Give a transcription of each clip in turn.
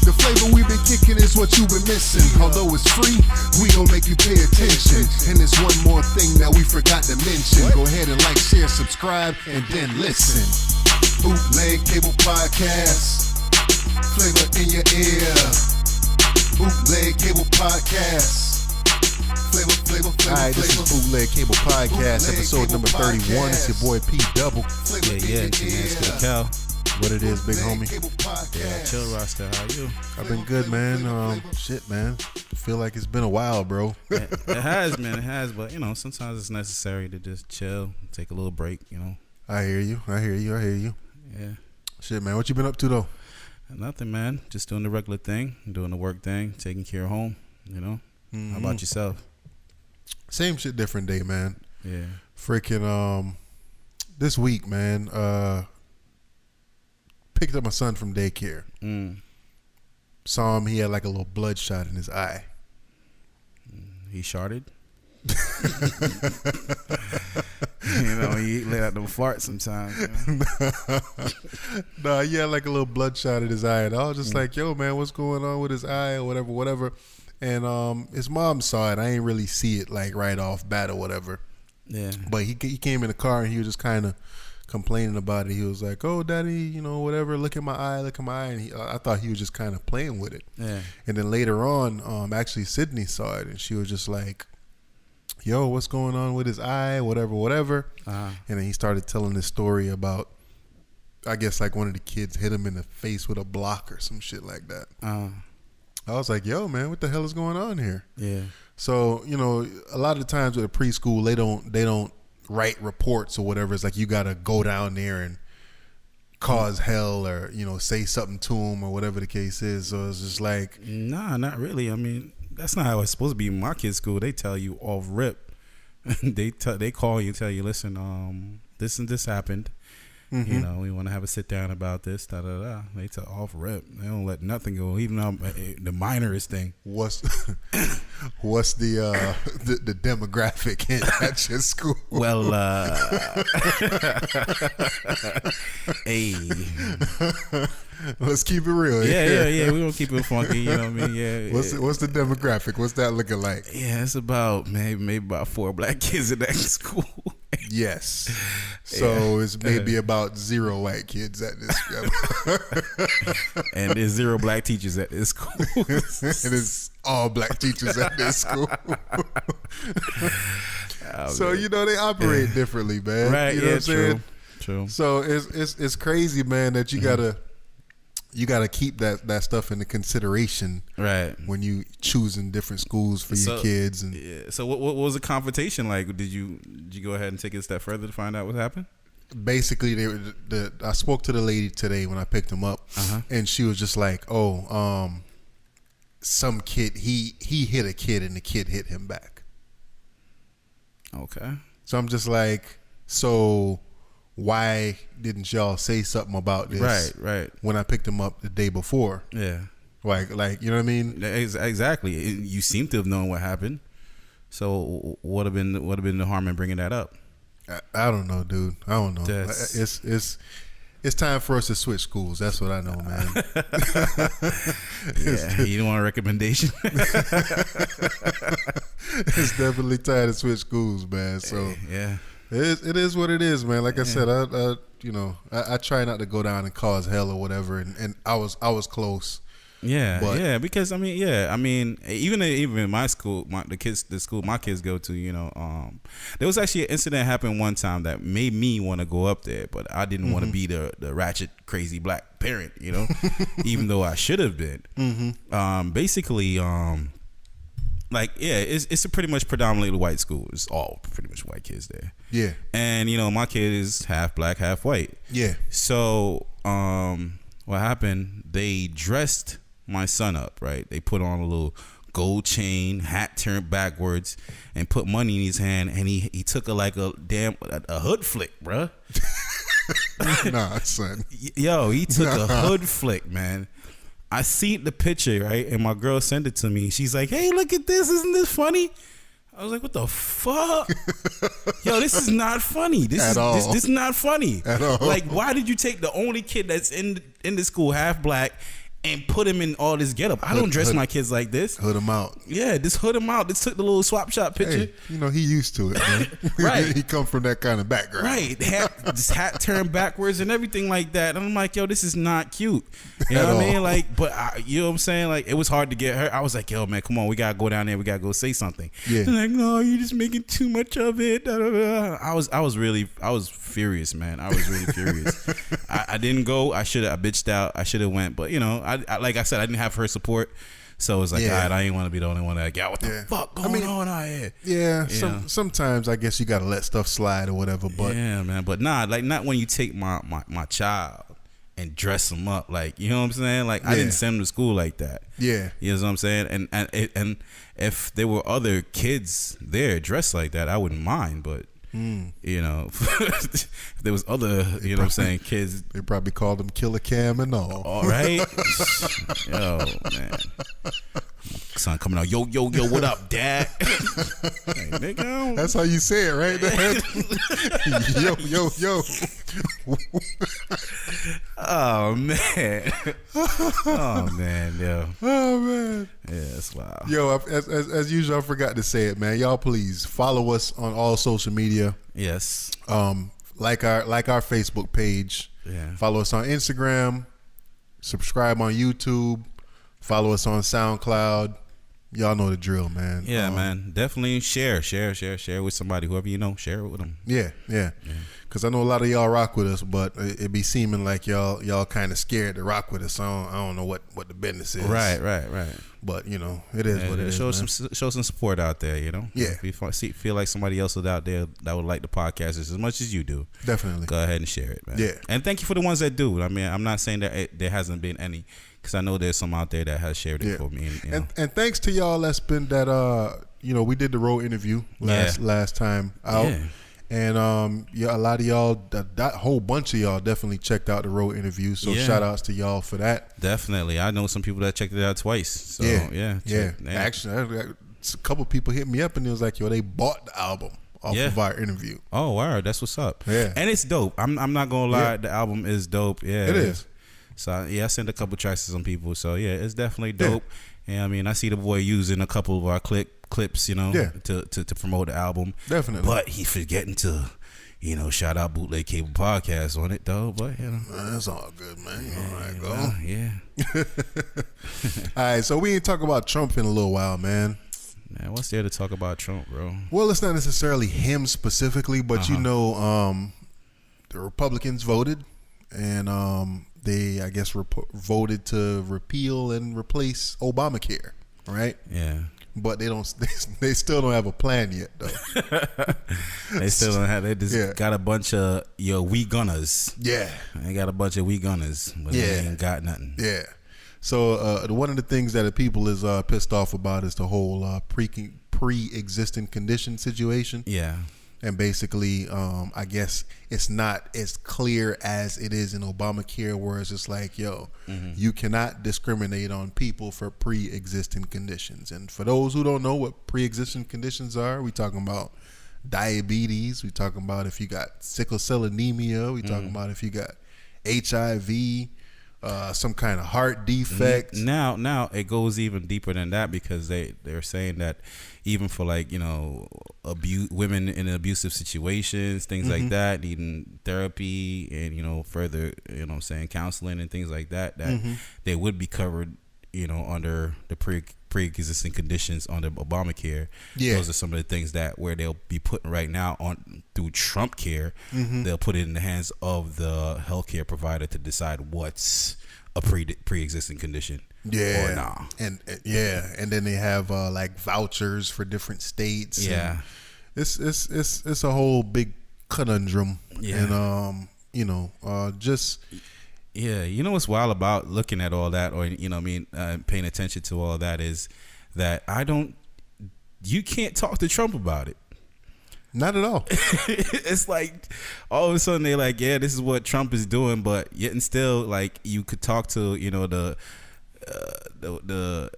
The flavor we've been kicking is what you've been missing. Although it's free, we gon' make you pay attention. And there's one more thing that we forgot to mention. Go ahead and like, share, subscribe, and then listen. Bootleg Cable Podcast, flavor in your ear. Bootleg Cable Podcast. Alright, this is Bootleg Cable Podcast, episode number 31. It's your boy P Double. Yeah, it's to the cow. What it is, big homie? Yeah, chill roster. How you? I've been good, man. Shit, man. I feel like it's been a while, bro. It has, man. It has, but you know, sometimes it's necessary to just chill, take a little break. You know. I hear you. Yeah. Shit, man. What you been up to though? Nothing, man. Just doing the regular thing, doing the work thing, taking care of home. You know. How about yourself? Same shit, different day, man. Yeah. Freaking this week, man. Picked up my son from daycare. Saw him. He had like a little bloodshot in his eye. He sharded. You know, he let out them farts sometimes. You know? Nah, he had like a little bloodshot in his eye, and I was just like, "Yo, man, what's going on with his eye or whatever." And his mom saw it. I ain't really see it like right off bat or whatever. Yeah. But he came in the car and he was just kind of complaining about it. He was like, "Oh, daddy, you know, whatever. Look at my eye. And I thought he was just kind of playing with it. Yeah. And then later on, actually Sydney saw it and she was just like, "Yo, what's going on with his eye? Whatever." Uh-huh. And then he started telling this story about, I guess like one of the kids hit him in the face with a block or some shit like that. I was like, "Yo, man, what the hell is going on here?" Yeah. So, you know, a lot of the times with a preschool, they don't write reports or whatever. It's like you got to go down there and cause hell or, you know, say something to them or whatever the case is. So it's just like, nah, not really. I mean, that's not how it's supposed to be in my kids' school. They tell you off rip. They call you, tell you, listen, this and this happened. You know, we want to have a sit down about this. Da da da. They tell off rip. They don't let nothing go, even the minorest thing. What's the demographic at your school? Well, hey, let's keep it real. Yeah. We don't keep it funky. You know what I mean? Yeah. What's the demographic? What's that looking like? Yeah, it's about maybe about 4 black kids in that school. Yes. So it's maybe about 0 white kids at this school. And there's 0 black teachers at this school. And it's all black teachers at this school. So, you know, they operate differently, man. Right, you know what I'm saying? True. So it's crazy, man, that you gotta keep that stuff into consideration, right, when you choosing different schools for your kids. And yeah. So what was the confrontation like? Did you go ahead and take it a step further to find out what happened? Basically, I spoke to the lady today when I picked him up, and she was just like, "Oh, some kid he hit a kid and the kid hit him back." Okay. So I'm just like, so why didn't y'all say something about this? Right. When I picked him up the day before. Yeah. Like you know what I mean? Exactly. You seem to have known what happened. So what have been the harm in bringing that up? I don't know, dude. I don't know. It's time for us to switch schools. That's what I know, man. Yeah, you don't want a recommendation? It's definitely time to switch schools, man. So yeah. It is what it is, man. Like I said, I try not to go down and cause hell or whatever, and I was close. Yeah, because I mean, even in my school, the school my kids go to, you know, there was actually an incident happened one time that made me want to go up there, but I didn't want to be the ratchet, crazy black parent, you know, even though I should have been. Basically, it's a pretty much predominantly white school. It's all pretty much white kids there. Yeah. And, you know, my kid is half black, half white. Yeah. So, what happened, they dressed my son up, right? They put on a little gold chain, hat turned backwards, and put money in his hand, and he took a hood flick, bruh. Nah, son. Yo, he took a hood flick, man. I seen the picture, right? And my girl sent it to me. She's like, "Hey, look at this. Isn't this funny?" I was like, "What the fuck? Yo, this is not funny. This is not funny at all. Like, why did you take the only kid that's in the school half black and put him in all this getup. I don't dress my kids like this. Hood him out. Yeah, just hood him out. Just took the little swap shop picture. Hey, he used to it, man. Right. He come from that kind of background. Right. Hat turned backwards and everything like that. And I'm like, yo, this is not cute. You know what I mean? Like, but you know what I'm saying? Like, it was hard to get her. I was like, yo, man, come on, we gotta go down there. We gotta go say something. Yeah. And like, no, you're just making too much of it. Da, da, da. I was furious, man. I was really furious. I didn't go. I bitched out. I should have went, but I like I said, I didn't have her support, so it was like, all right, I ain't want to be the only one that what the fuck going on out here? Yeah, sometimes I guess you gotta let stuff slide or whatever. But yeah, man. But not when you take my child and dress him up, like, you know what I'm saying? Like, I didn't send him to school like that. Yeah, you know what I'm saying? And if there were other kids there dressed like that, I wouldn't mind, but. If there was other, you know what I'm saying, kids. They probably called them Killer Cam and all right? Yo, man. Son coming out, yo, what up, Dad? Hey, nigga. That's how you say it, right? Yo. Oh, man. Oh, man, yo. Oh, man. Yeah, that's wild. Yo, as usual, I forgot to say it, man. Y'all please follow us on all social media. Yes. Like our Facebook page. Yeah. Follow us on Instagram. Subscribe on YouTube. Follow us on SoundCloud. Y'all know the drill, man. Yeah, man. Definitely share with somebody, whoever you know. Share it with them. Yeah. Because I know a lot of y'all rock with us, but it be seeming like y'all kind of scared to rock with us. So I don't know what the business is. Right. But it is what it is. Show some support out there. Yeah. If you feel like somebody else is out there that would like the podcast as much as you do, definitely go ahead and share it, man. Yeah. And thank you for the ones that do. I mean, I'm not saying that there hasn't been any, because I know there's some out there that has shared it for me. And thanks to y'all that's been that we did the road interview last time out. Yeah. And a lot of y'all, that whole bunch of y'all definitely checked out the road interview. So shout outs to y'all for that. Definitely. I know some people that checked it out twice. So yeah. Actually, a couple people hit me up and it was like, yo, they bought the album off of our interview. Oh, wow. That's what's up. Yeah. And it's dope. I'm not going to lie. Yeah. The album is dope. Yeah. It is. So I sent a couple tracks to some people. So yeah, it's definitely dope. Yeah. I mean, I see the boy using a couple of our clips, to promote the album. Definitely. But he forgetting to, shout out Bootleg Cable Podcast on it though. But that's all good, man. All right, go. Yeah. All right, so we ain't talk about Trump in a little while, man. Man, what's there to talk about Trump, bro? Well, it's not necessarily him specifically, but the Republicans voted, and they, I guess, voted to repeal and replace Obamacare, right? Yeah. But they still don't have a plan yet, though. They still don't have. They just got a bunch of we gunners. Yeah. They got a bunch of we gunners, but they ain't got nothing. Yeah. So one of the things that the people is pissed off about is the whole pre-existing condition situation. Yeah. And basically, I guess it's not as clear as it is in Obamacare, where it's just like, you cannot discriminate on people for pre-existing conditions. And for those who don't know what pre-existing conditions are, we talking about diabetes. We talking about if you got sickle cell anemia. We talking about if you got HIV, some kind of heart defect. Now it goes even deeper than that, because they're saying that even for women in abusive situations, things like that, needing therapy and further counseling and things like that, they would be covered under the pre-existing conditions under Obamacare. Those are some of the things that where they'll be putting right now on through Trump Care. They'll put it in the hands of the healthcare provider to decide what's a pre-existing condition. Or nah. And then they have like vouchers for different states. Yeah. It's a whole big conundrum. Yeah. And just what's wild about looking at all that, or paying attention to all that, is that you can't talk to Trump about it. Not at all. It's like all of a sudden they're like, yeah, this is what Trump is doing, but yet and still, like, you could talk to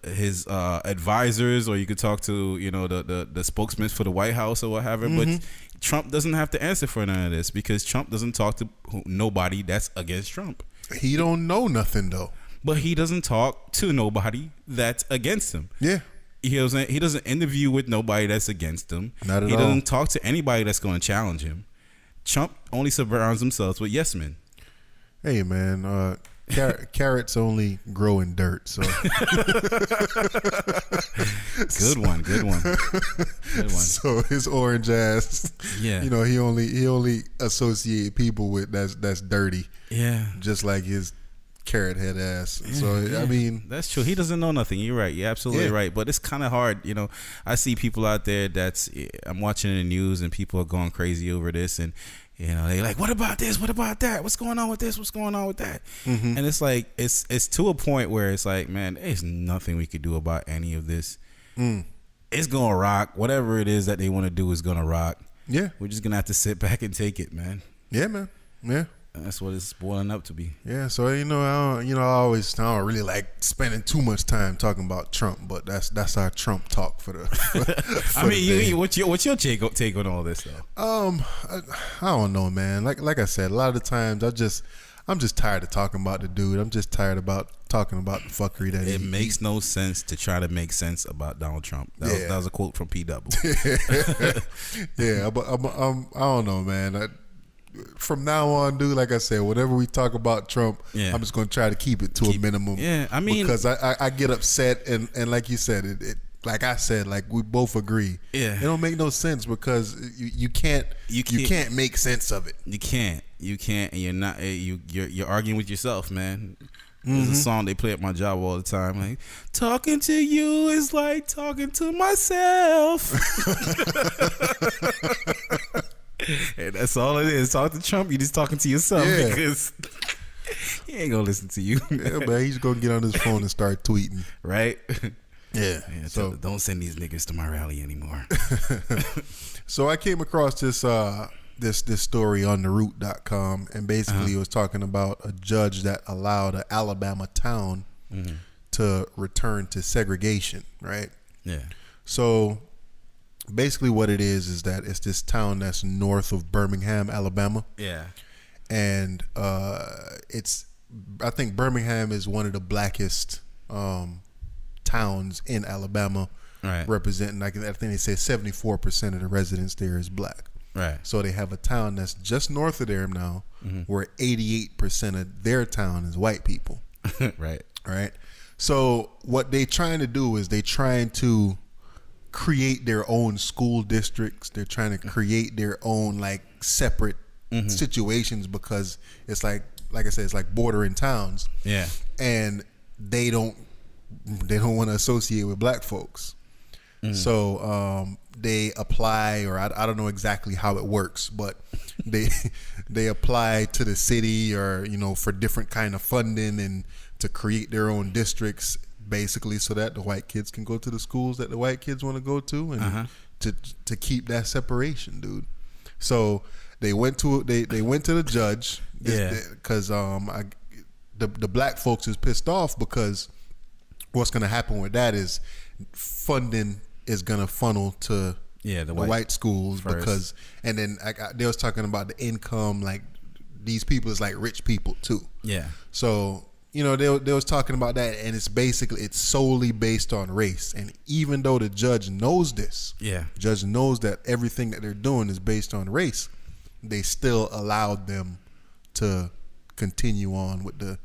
his advisors, or you could talk to the spokesman for the White House or whatever. But Trump doesn't have to answer for none of this, because Trump doesn't talk to nobody that's against Trump. He don't know nothing though. but he doesn't talk to nobody that's against him. Yeah. He doesn't interview with nobody that's against him. Not at all. He doesn't talk to anybody that's going to challenge him. Trump only surrounds himself with yes men. Hey man, carrots only grow in dirt. So good one. So his orange ass, yeah. You know, he only associate people with that's dirty. Yeah, just like his carrot head ass. So I mean, that's true. He doesn't know nothing. You're right. You're absolutely right. But it's kind of hard. You know, I see people out there I'm watching the news and people are going crazy over this, and you know, they like, what about this? What about that? What's going on with this? What's going on with that? And it's like it's to a point where it's like, man, there's nothing we could do about any of this. It's gonna rock. Whatever it is that they want to do is gonna rock. Yeah, we're just gonna have to sit back and take it, man. Yeah, man. Yeah. That's what it's boiling up to be. Yeah, so I don't really like spending too much time talking about Trump, but that's our Trump talk for the. I mean, what's your take on all this though? I don't know, man. Like I said, a lot of the times I'm just tired of talking about the dude. I'm just tired about talking about the fuckery that it makes no sense to try to make sense about Donald Trump. That was a quote from P. Double. Yeah, but I don't know, man. From now on, dude, like I said, whatever we talk about Trump, I'm just going to try to keep it to a minimum. Yeah, I mean, because I get upset and like you said, it like I said, like we both agree. Yeah, it don't make no sense because you can't make sense of it. You can't, and you're not you're arguing with yourself, man. There's a song they play at my job all the time, like talking to you is like talking to myself. And that's all it is. Talk to Trump, you're just talking to yourself because he ain't gonna listen to you. Yeah, but he's gonna get on his phone and start tweeting, right? Yeah. So don't send these niggas to my rally anymore. So I came across this story on theroot.com, and basically it was talking about a judge that allowed an Alabama town to return to segregation, right? Yeah. So basically what it is that it's this town that's north of Birmingham, Alabama. Yeah. And I think Birmingham is one of the blackest towns in Alabama, right? Representing, I think they say 74% of the residents there is black. Right. So they have a town that's just north of there now, where 88% of their town is white people. Right. Right. So what they trying to do is they trying to create their own school districts. They're trying to create their own like separate situations because it's like I said, it's like bordering towns. Yeah. And they don't want to associate with black folks. So they apply, or I don't know exactly how it works, but they apply to the city, or for different kind of funding and to create their own districts, basically, so that the white kids can go to the schools that the white kids want to go to, and to keep that separation, dude. So they went to the judge, because the black folks is pissed off because what's going to happen with that is funding is going to funnel to the white schools first. Because and then they was talking about the income, like these people is like rich people too. Yeah. So they was talking about that, and it's solely based on race. And even though the judge knows this, judge knows that everything that they're doing is based on race, they still allowed them to continue on with the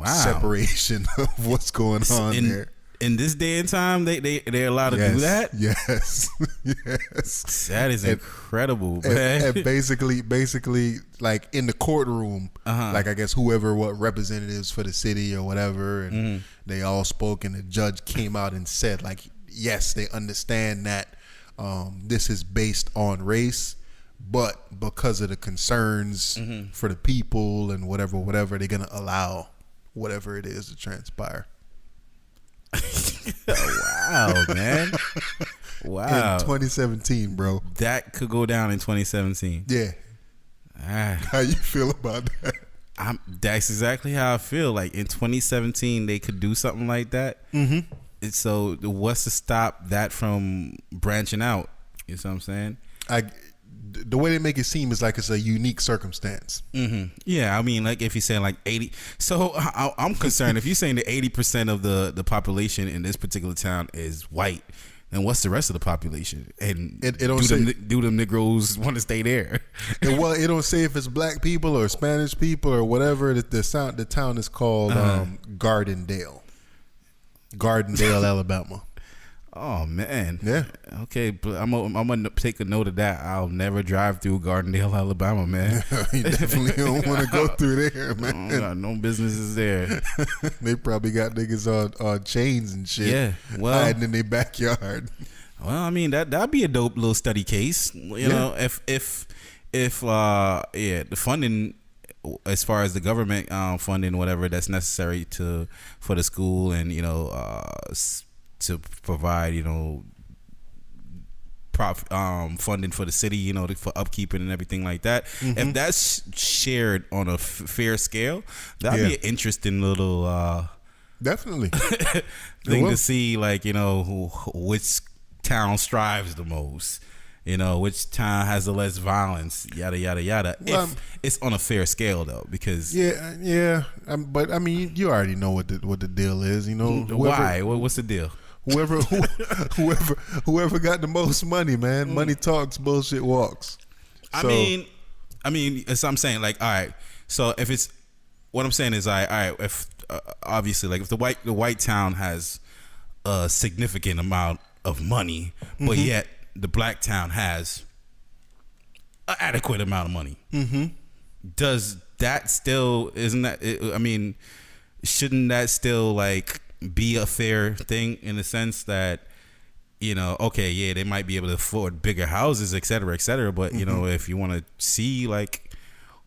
separation of what's going on there. In this day and time, they're allowed to do that? Yes. Yes. That is incredible, man. And basically, like in the courtroom, like I guess what representatives for the city or whatever, and they all spoke, and the judge came out and said, like, yes, they understand that this is based on race, but because of the concerns for the people and whatever, they're gonna allow whatever it is to transpire. Wow, man. Wow. In 2017, bro. That could go down in 2017. Yeah. How you feel about that? That's exactly how I feel. Like in 2017, they could do something like that. So what's to stop that from branching out? You know what I'm saying? the way they make it seem is like it's a unique circumstance. Yeah, I mean, like if you're saying like 80, so I'm concerned if you're saying that 80% of the population in this particular town is white, then what's the rest of the population? And It don't say, do them Negroes want to stay there? well, it don't say if it's black people or Spanish people or whatever. The town is called Gardendale, Alabama. Oh man, Yeah. Okay, but I'm gonna take a note of that. I'll never drive through Gardendale, Alabama, man. You definitely don't want to go through there, man. Got no businesses there. They probably got niggas on chains and shit. Yeah, well, hiding in their backyard. Well, I mean that'd be a dope little study case. You know, if the funding, as far as the government funding, whatever that's necessary for the school and to provide funding for the city, for upkeeping and everything like that. If that's shared on a fair scale, that'd be an interesting little Definitely thing to see, like which town strives the most, which town has the less violence, yada yada yada. Well, if it's on a fair scale though, because but I mean, you already know what the deal is, why? What's the deal? Whoever got the most money, man. Money talks, bullshit walks. I mean, as I'm saying, like, all right. So if it's what I'm saying is, all right. If obviously, like, if the white town has a significant amount of money, but yet the black town has an adequate amount of money, does that still shouldn't that still like be a fair thing in the sense that okay, yeah, they might be able to afford bigger houses, et cetera, but if you want to see like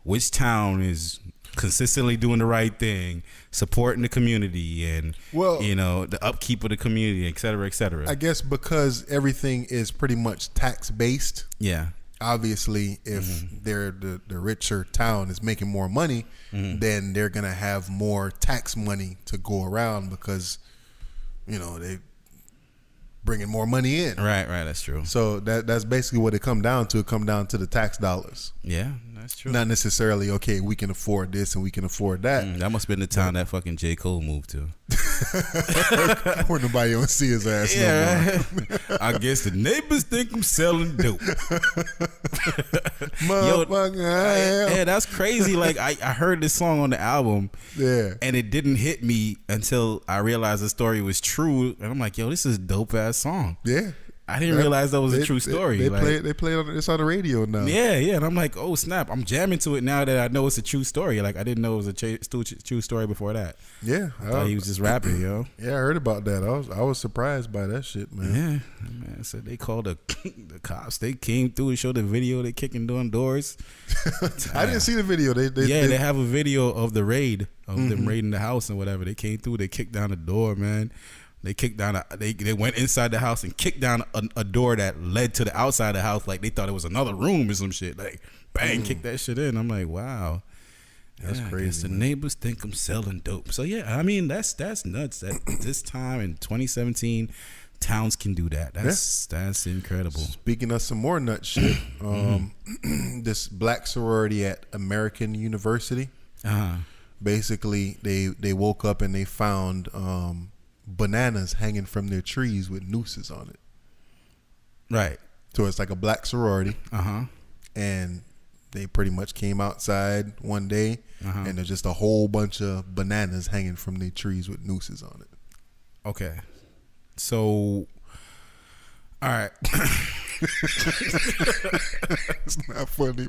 which town is consistently doing the right thing, supporting the community and the upkeep of the community, et cetera, I guess because everything is pretty much tax based. Yeah. Obviously, if they're the richer town is making more money, then they're gonna have more tax money to go around because they bringing more money in. Right, that's true. So that's basically what it come down to. It come down to the tax dollars. Yeah, that's true. Not necessarily okay, we can afford this and we can afford that. That must have been the town that fucking J. Cole moved to. Where nobody want to see his ass. Yeah, right. I guess the neighbors think I'm selling dope. Yeah, that's crazy. Like I heard this song on the album, and it didn't hit me until I realized the story was true, and I'm like, yo, this is a dope ass song. Yeah. I didn't realize that was a true story. They play it. It's on the radio now. Yeah, and I'm like, oh snap! I'm jamming to it now that I know it's a true story. Like I didn't know it was a true story before that. Yeah, I thought he was just rapping, yo. Yeah, I heard about that. I was surprised by that shit, man. Yeah, man. So they called the cops. They came through and showed the video. They kicking down doors. I didn't see the video. They have a video of the raid of them raiding the house and whatever. They came through. They kicked down the door, man. They kicked down. They went inside the house and kicked down a door that led to the outside of the house. Like they thought it was another room or some shit. Like bang, kick that shit in. I'm like, wow, that's crazy. I guess the neighbors think I'm selling dope. So yeah, I mean that's nuts. At this time in 2017, towns can do that. That's incredible. Speaking of some more nut shit, this black sorority at American University. Basically, they woke up and they found bananas hanging from their trees with nooses on it. Right. So it's like a black sorority. And they pretty much came outside one day and there's just a whole bunch of bananas hanging from their trees with nooses on it. Okay. So, all right. It's not funny.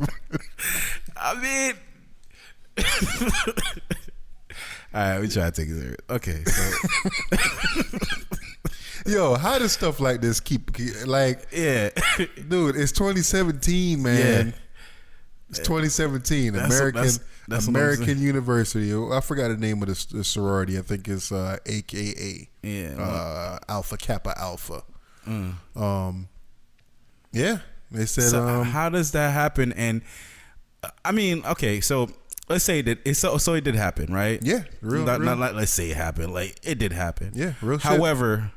I mean, all right, we try to take it serious. Okay, so yo, how does stuff like this keep like? Yeah, dude, it's 2017, man. Yeah. It's 2017. That's American University. I forgot the name of the sorority. I think it's AKA Alpha Kappa Alpha. Yeah, they said. So how does that happen? And I mean, okay, so. Let's say that so it did happen, right? Yeah, not let's say it happened. Like it did happen. Yeah, real shit. However,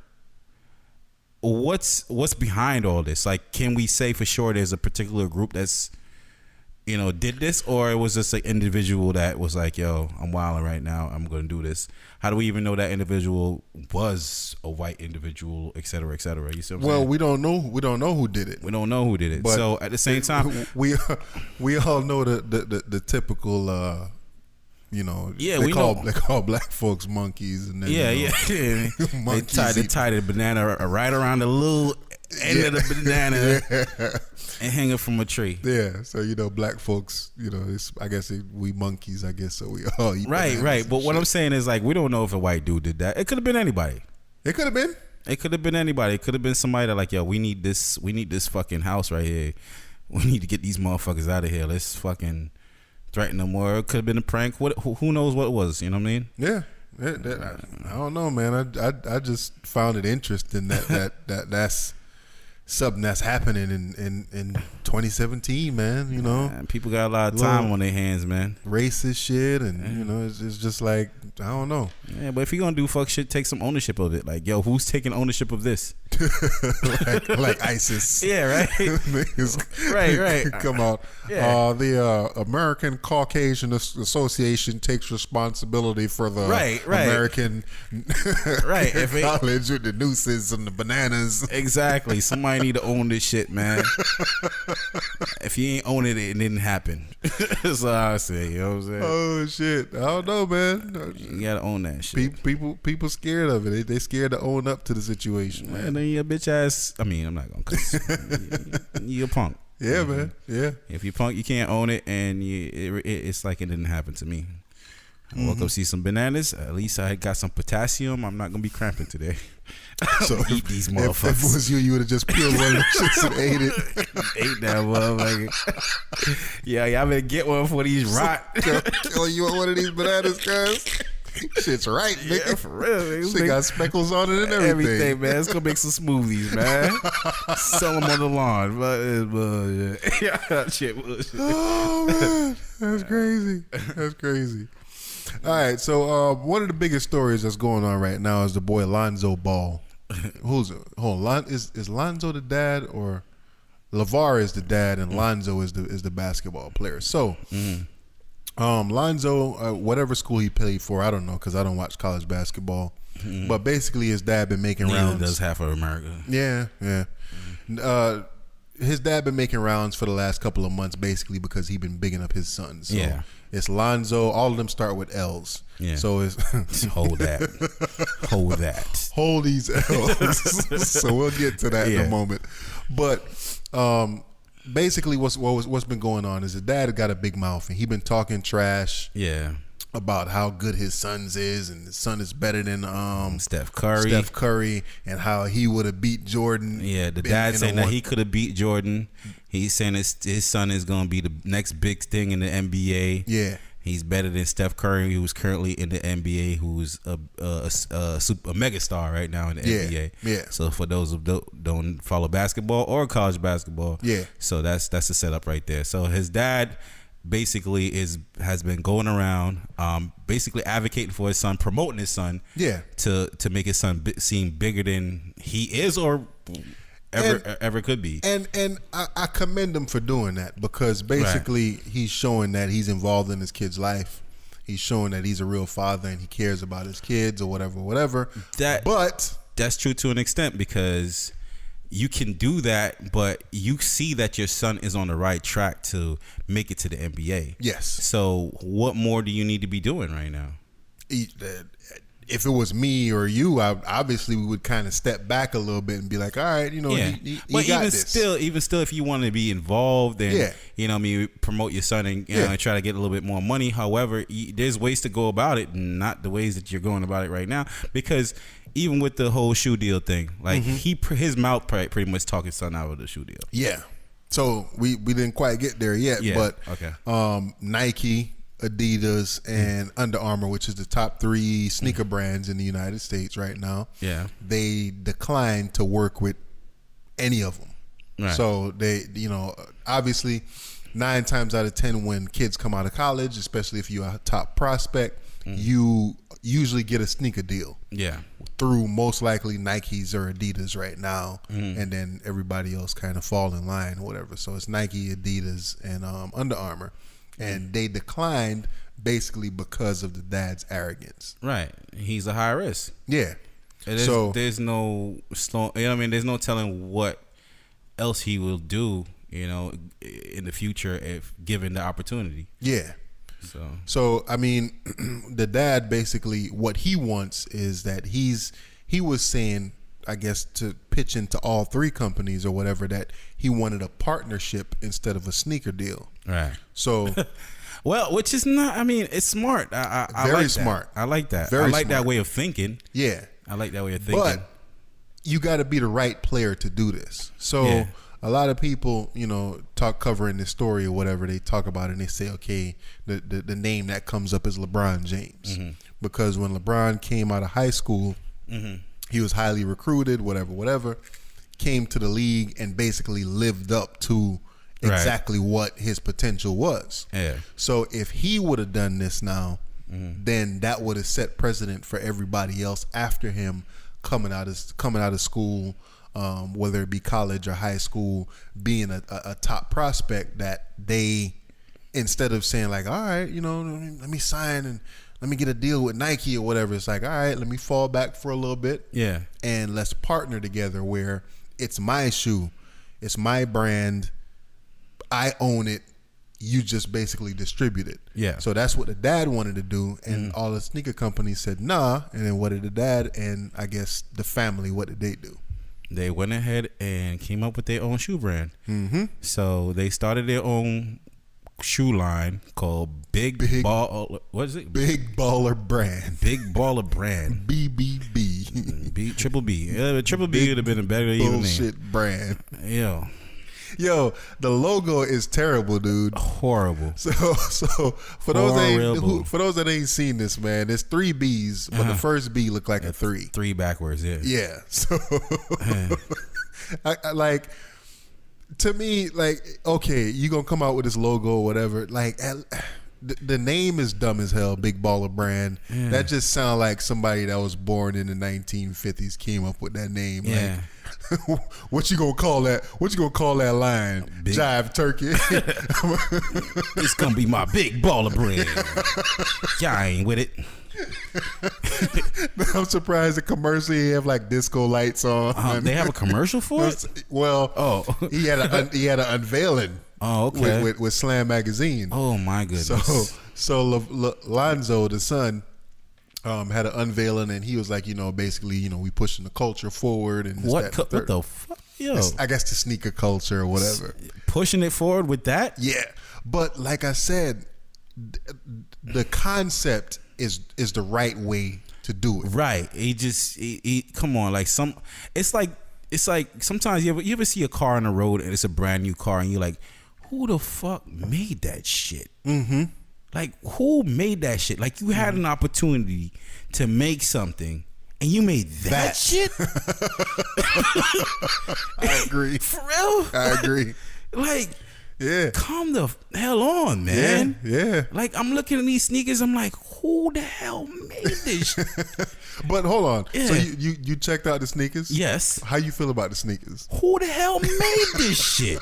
what's behind all this? Like, can we say for sure there's a particular group that's, you know, did this, or it was just an individual that was like, yo, I'm wilding right now, I'm going to do this? How do we even know that individual was a white individual, et cetera, et cetera? You see what I'm saying? We don't know. We don't know who did it. We don't know who did it. But so at the same time, we all know the typical. You know, yeah, they call black folks monkeys, and then they tied a banana right around the little end of the banana and hang it from a tree. Yeah, so you know, black folks, you know, I guess we monkeys, I guess, so we all eat right. But what I'm saying is, like, we don't know if a white dude did that. It could have been anybody. It could have been. It could have been anybody. It could have been somebody that like, yo, we need this fucking house right here. We need to get these motherfuckers out of here. Let's fucking threaten them. Or it could have been a prank. Who knows what it was? You know what I mean? Yeah. I don't know, man. I just found it interesting that's something that's happening in 2017, man. You know, man, people got a lot of time on their hands, man. Racist shit, and you know, it's just like, I don't know. Yeah, but if you're gonna do fuck shit, take some ownership of it. Like, yo, who's taking ownership of this? like ISIS. Yeah, right. right. Come out. Yeah. The American Caucasian Association takes responsibility for the American college with the nooses and the bananas. Exactly. Somebody need to own this shit, man. If you ain't own it, it didn't happen. That's all I say. You know what I'm saying? Oh shit! I don't know, man. You gotta own that shit. People scared of it. They scared to own up to the situation, man. And then you a bitch ass. I mean, I'm not gonna cuss. You a punk. Yeah, man. Yeah. If you punk, you can't own it, and it's like it didn't happen to me. I woke up, see some bananas. At least I got some potassium. I'm not gonna be cramping today. So eat these motherfuckers. If it was you would have just peeled one of the shits and ate it. Ate that motherfucker. Yeah, y'all better get one for these rot. Kill you on one of these bananas, cuz. Shit's right, nigga. Yeah, for real. Shit got speckles on it and everything. Everything, man. It's gonna make some smoothies, man. Sell them on the lawn. But shit. Oh man, that's crazy. That's crazy. All right, so one of the biggest stories that's going on right now is the boy Lonzo Ball. Is Lonzo the dad, or LeVar is the dad and Lonzo is the basketball player? So, Lonzo, whatever school he played for, I don't know because I don't watch college basketball. But basically, his dad been making rounds. Does half of America. Yeah. His dad been making rounds for the last couple of months, basically because he been bigging up his sons. So it's Lonzo. All of them start with L's. Yeah. So it's hold that. Hold these L's. So we'll get to that in a moment. But basically, what's been going on is his dad got a big mouth and he been talking trash. Yeah. About how good his son's is, and his son is better than Steph Curry, and how he would have beat Jordan. Yeah, the dad saying that he could have beat Jordan. He's saying his son is going to be the next big thing in the NBA. Yeah, he's better than Steph Curry, who's currently in the NBA, who's a megastar right now in the NBA. Yeah. So for those who don't follow basketball or college basketball, so that's the setup right there. So his dad basically has been going around basically advocating for his son, promoting his son, to make his son seem bigger than he is or ever could be. And I commend him for doing that, because basically he's showing that he's involved in his kid's life. He's showing that he's a real father and he cares about his kids or whatever. But that's true to an extent, because you can do that, but you see that your son is on the right track to make it to the NBA. Yes. So what more do you need to be doing right now? If it was me or you, obviously we would kind of step back a little bit and be like, all right, you know, he but got even this. still, if you want to be involved and you know, promote your son and and try to get a little bit more money. However, there's ways to go about it, not the ways that you're going about it right now, because even with the whole shoe deal thing, like his mouth pretty much talking son out of the shoe deal. Yeah. So we didn't quite get there yet, but Nike, Adidas, and Under Armour, which is the top 3 sneaker brands in the United States right now, they declined to work with any of them. Right. So they, you know, obviously 9 times out of 10 when kids come out of college, especially if you're a top prospect, you usually get a sneaker deal. Yeah. through most likely Nikes or Adidas right now, and then everybody else kind of fall in line or whatever. So it's Nike, Adidas, and Under Armour, and they declined basically because of the dad's arrogance. Right, he's a high risk. Yeah. So there's no slow. You know what I mean? There's no telling what else he will do. You know, in the future if given the opportunity. Yeah. So I mean, the dad basically what he wants is that he was saying, I guess, to pitch into all three companies or whatever, that he wanted a partnership instead of a sneaker deal. Right. So, well, which is not. I mean, it's smart. I very like smart. That. I like that. Very I like smart. that way of thinking. Yeah. I like that way of thinking. But you got to be the right player to do this. So. Yeah. A lot of people, you know, covering this story or whatever, they talk about it and they say, okay, the name that comes up is LeBron James. Because when LeBron came out of high school, he was highly recruited, whatever, came to the league and basically lived up to exactly what his potential was. Yeah. So if he would have done this now, then that would have set precedent for everybody else after him coming out of school, whether it be college or high school, being a top prospect, that they, instead of saying like, all right, you know, let me sign and let me get a deal with Nike or whatever, it's like, all right, let me fall back for a little bit. Yeah. And let's partner together where it's my shoe, it's my brand, I own it, you just basically distribute it. Yeah. So that's what the dad wanted to do, and all the sneaker companies said nah. And then what did the dad and I guess the family, what did they do? They went ahead and came up with their own shoe brand. So they started their own shoe line called Big Ball. What is it? Big Baller Brand. Big Baller Brand. BBB. Triple B. Triple B would have been a better even name. Bullshit brand. Yo, the logo is terrible, dude. Horrible. So for those that ain't seen this, man, there's 3 B's, but the first B looked like a 3. 3 backwards, yeah. Yeah. So I like, to me, like, okay, you gonna come out with this logo or whatever, like the name is dumb as hell, Big Baller Brand. Yeah. That just sounds like somebody that was born in the 1950s came up with that name. Yeah. Like, what you gonna call that? What you gonna call that line? Big. Jive Turkey. It's gonna be my Big Baller Brand. Y'all ain't with it. I'm surprised the commercial he have like disco lights on. They have a commercial for it? Well, he had an unveiling. Oh, okay. With Slam Magazine. Oh my goodness. So Lonzo, the son, had an unveiling, and he was like, you know, basically, you know, we pushing the culture forward, and what the fuck, yo? I guess the sneaker culture or whatever, pushing it forward with that. Yeah, but like I said, the concept is the right way to do it. Right. He come on, like it's like sometimes you ever see a car on the road and it's a brand new car and you're like, who the fuck made that shit? Like, who made that shit? Like, you had an opportunity to make something, and you made that shit? I agree. For real? I agree. Like, yeah. Calm the hell on, man. Yeah. Like, I'm looking at these sneakers, I'm like, who the hell made this shit? But hold on. Yeah. So you checked out the sneakers? Yes. How you feel about the sneakers? Who the hell made this shit?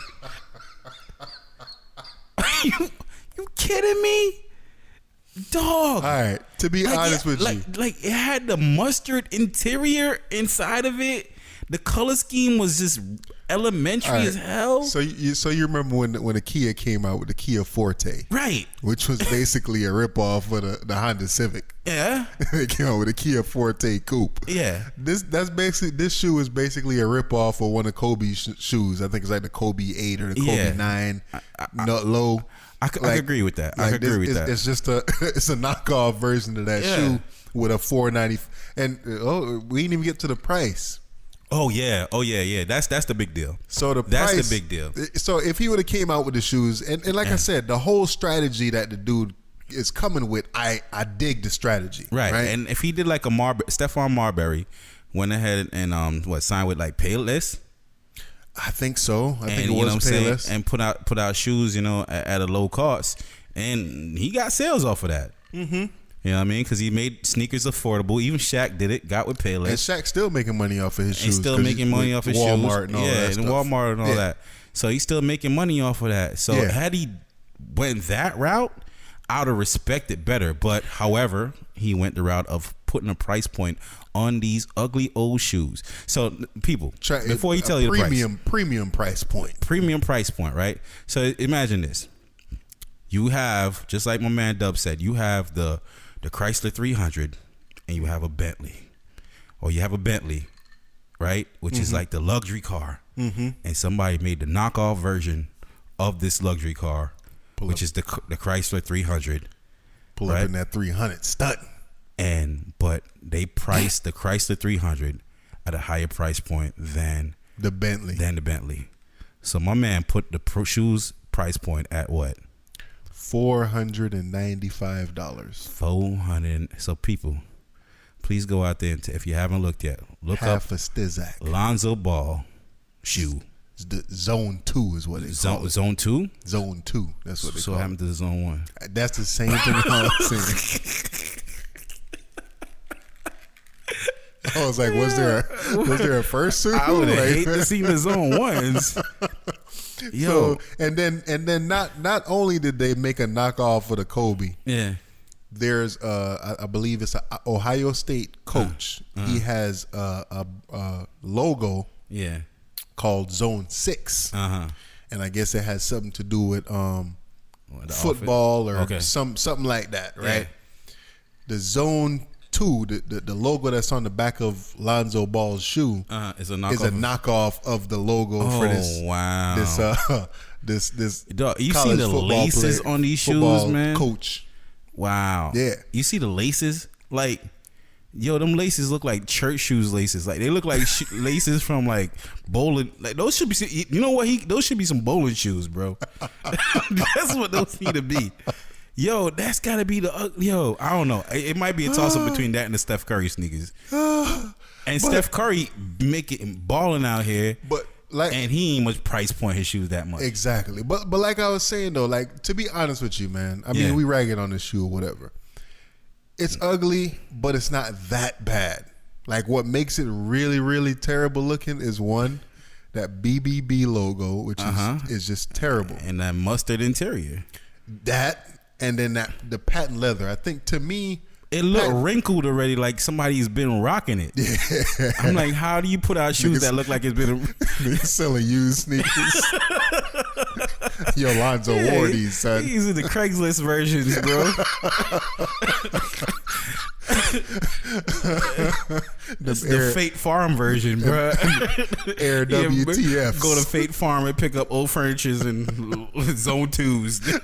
You kidding me? Dog. All right. To be honest with you. Like it had the mustard interior inside of it. The color scheme was just elementary as hell. So you remember when the Kia came out with the Kia Forte. Right. Which was basically a ripoff of the Honda Civic. Yeah. They came out with a Kia Forte Coupe. Yeah. This shoe is basically a ripoff of one of Kobe's shoes. I think it's like the Kobe 8 or the Kobe 9. Low. I agree with that. I agree with that. It's just it's a knockoff version of that shoe with a $490, and we didn't even get to the price. Oh yeah. That's the big deal. So that's the big deal. So if he would have came out with the shoes, and like I said, the whole strategy that the dude is coming with, I dig the strategy. Right. And if he did like a Stephon Marbury, went ahead and signed with like Payless. I think so. I think it was Payless, and put out shoes, at a low cost, and he got sales off of that. You know what I mean? Because he made sneakers affordable. Even Shaq did it. Got with Payless. And Shaq's still making money off of his shoes. He's still making money off his Walmart shoes. And all that and stuff. Walmart and all that. So he's still making money off of that. So had he went that route, I would have respected better. But however, he went the route of putting a price point on these ugly old shoes. So people, before you tell you the price, premium price point, right? So imagine this: you have, just like my man Dub said, you have the Chrysler 300, and you have a Bentley, or you have a Bentley, right? Which is like the luxury car, and somebody made the knockoff version of this luxury car, which is the Chrysler 300. Pull up in that 300 stud. But they priced the Chrysler 300 at a higher price point than the Bentley. So my man put the shoes price point at what? $495. $400. So people, please go out there and if you haven't looked yet, look half up a Stizak Lonzo Ball shoe. The Zone 2 is what it's called. Zone 2? Zone 2. That's what they call it. So what happened to the Zone 1? That's the same thing I was saying. I was like, was there a first suit? I would hate to see the Zone 1s. Yo. So, and then not only did they make a knockoff of the Kobe. Yeah. There's I believe it's an Ohio State coach. He has a logo. Yeah. Called Zone 6. And I guess it has something to do with football or something like that, right? Yeah. The Zone 2, the logo that's on the back of Lonzo Ball's shoe is a knockoff of the logo for this. Wow. This dog, you see the laces on these shoes, man? Coach. Wow. Yeah. You see the laces? Like, yo, them laces look like church shoes laces. Like, they look like laces from like bowling. Like, those should be, you know what? Those should be some bowling shoes, bro. That's what those need to be. Yo, that's gotta be yo, I don't know. It might be a toss up between that and the Steph Curry sneakers. And Steph Curry balling out here, but like, and he ain't much price point his shoes that much. Exactly. But like I was saying though, like, to be honest with you, man, I mean, we ragging on this shoe or whatever. It's ugly, but it's not that bad. Like, what makes it really, really terrible looking is one, that BBB logo, which is just terrible, and that mustard interior. That, and then the patent leather. I think, to me, it looked wrinkled already, like somebody's been rocking it. Yeah. I'm like, how do you put out shoes that look like it's been selling used sneakers? Yo, Lonzo wore these, son. These are the Craigslist versions, bro. the Fate Farm version, bro. Air WTF. Go to Fate Farm and pick up old furnitures and Zone 2s.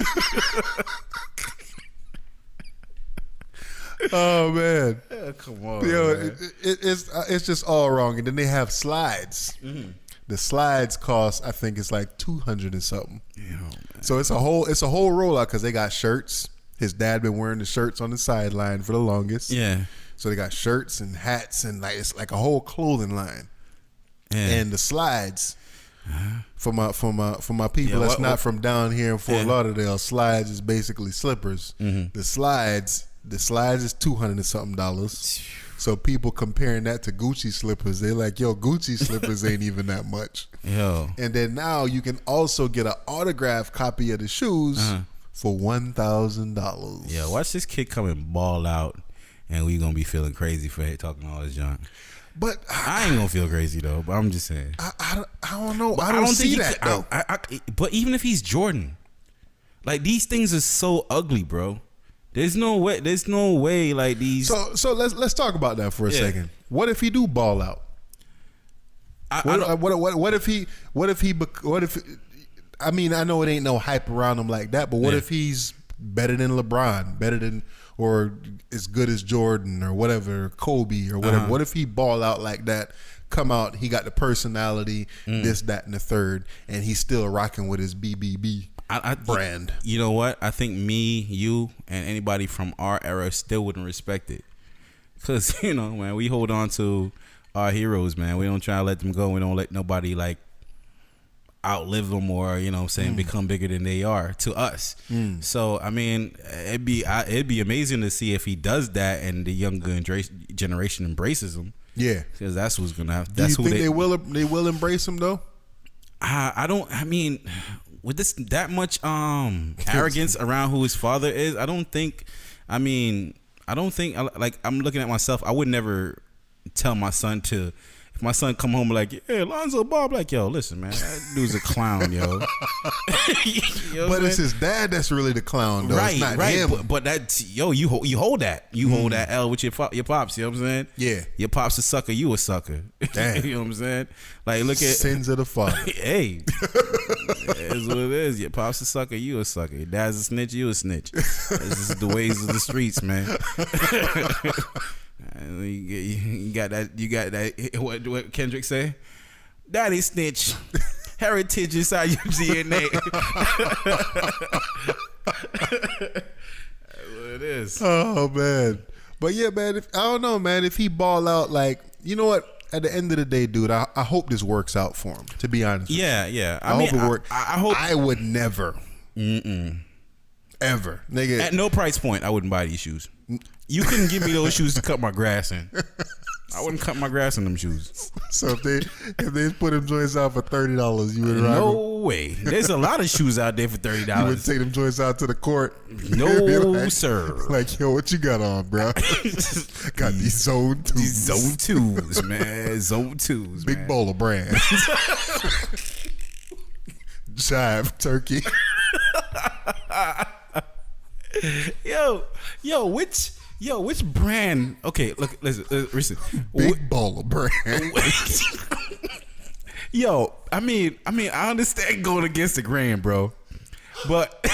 Oh man! Yeah, come on, yo, man. It's just all wrong. And then they have slides. The slides cost, I think it's like $200 and something. So it's a whole rollout because they got shirts. His dad been wearing the shirts on the sideline for the longest. Yeah. So they got shirts and hats and like it's like a whole clothing line. Yeah. And the slides for my people that's not from down here in Fort Lauderdale, slides is basically slippers. The slides is $200 and something. So people comparing that to Gucci slippers, they're like, yo, Gucci slippers ain't even that much. Yo. And then now you can also get an autographed copy of the shoes for $1,000. Yeah, watch this kid come and ball out, and we gonna be feeling crazy for talking all this junk. But I ain't gonna feel crazy though. But I'm just saying. I don't know. I don't see that though. But even if he's Jordan, like, these things are so ugly, bro. There's no way like these. So let's talk about that for a second. What if he do ball out? What if I mean, I know it ain't no hype around him like that, but what if he's better than LeBron, better than, or as good as Jordan or whatever, Kobe or whatever? What if he ball out like that, come out, he got the personality, this, that, and the third, and he's still rocking with his BBB brand? You know what? I think me, you, and anybody from our era still wouldn't respect it. Because, you know, man, we hold on to our heroes, man. We don't try to let them go. We don't let nobody, like, outlive them or become bigger than they are to us. So I mean, it'd be amazing to see if he does that and the younger generation embraces him. Yeah, because that's what's gonna happen. Do you think they will embrace him though? I don't. I mean, with that much arrogance around who his father is, I don't think. Like, I'm looking at myself. I would never tell my son to. If my son come home like, hey, Lonzo Ball, like, yo, listen, man, that dude's a clown, yo. But it's his dad that's really the clown, though. Right, it's not right. him. But that, you hold that. You hold that L with your pops. You know what I'm saying? Yeah. Your pops a sucker. You a sucker. Damn. You know what I'm saying? Like, look at sins of the father. Hey, it's what it is. Your pops a sucker. You a sucker. Your dad's a snitch. You a snitch. This is the ways of the streets, man. You got that. You got that. What Kendrick say? Daddy snitch. Heritage inside your DNA. That's what it is. Oh man, but yeah, man. I don't know, man. If he ball out, like, you know what? At the end of the day, dude, I hope this works out for him. To be honest. Yeah. I hope it works. I hope. I would never. Ever, nigga. At no price point, I wouldn't buy these shoes. You couldn't give me those shoes to cut my grass in. I wouldn't cut my grass in them shoes. So if they put them joints out for $30, you would ride No them? way. There's a lot of shoes out there for $30. You would take them joints out to the court? No, like, sir. Like, yo, what you got on, bro? Got these Zone 2s. These Zone 2s, man. Zone 2s, Big man. Bowler brand. Jive turkey. Which brand? Okay, look, listen. Big Bowler brand. I mean, I understand going against the grain, bro, but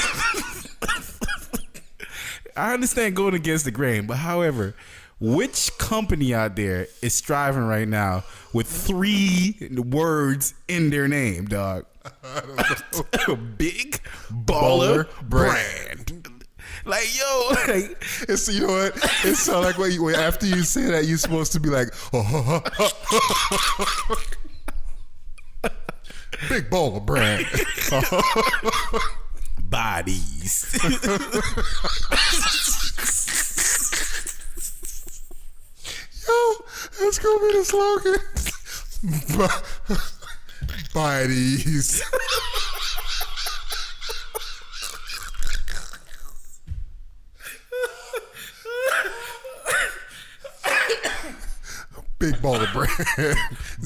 however, which company out there is striving right now with 3 words in their name, dog? I don't know. Big Baller brand. Like, yo, like, it's, you know what? It sounds like when after you say that, you're supposed to be like, Big Baller brand. Buy Deez. Yo, that's gonna be the slogan. Buy Deez. Big Baller brand.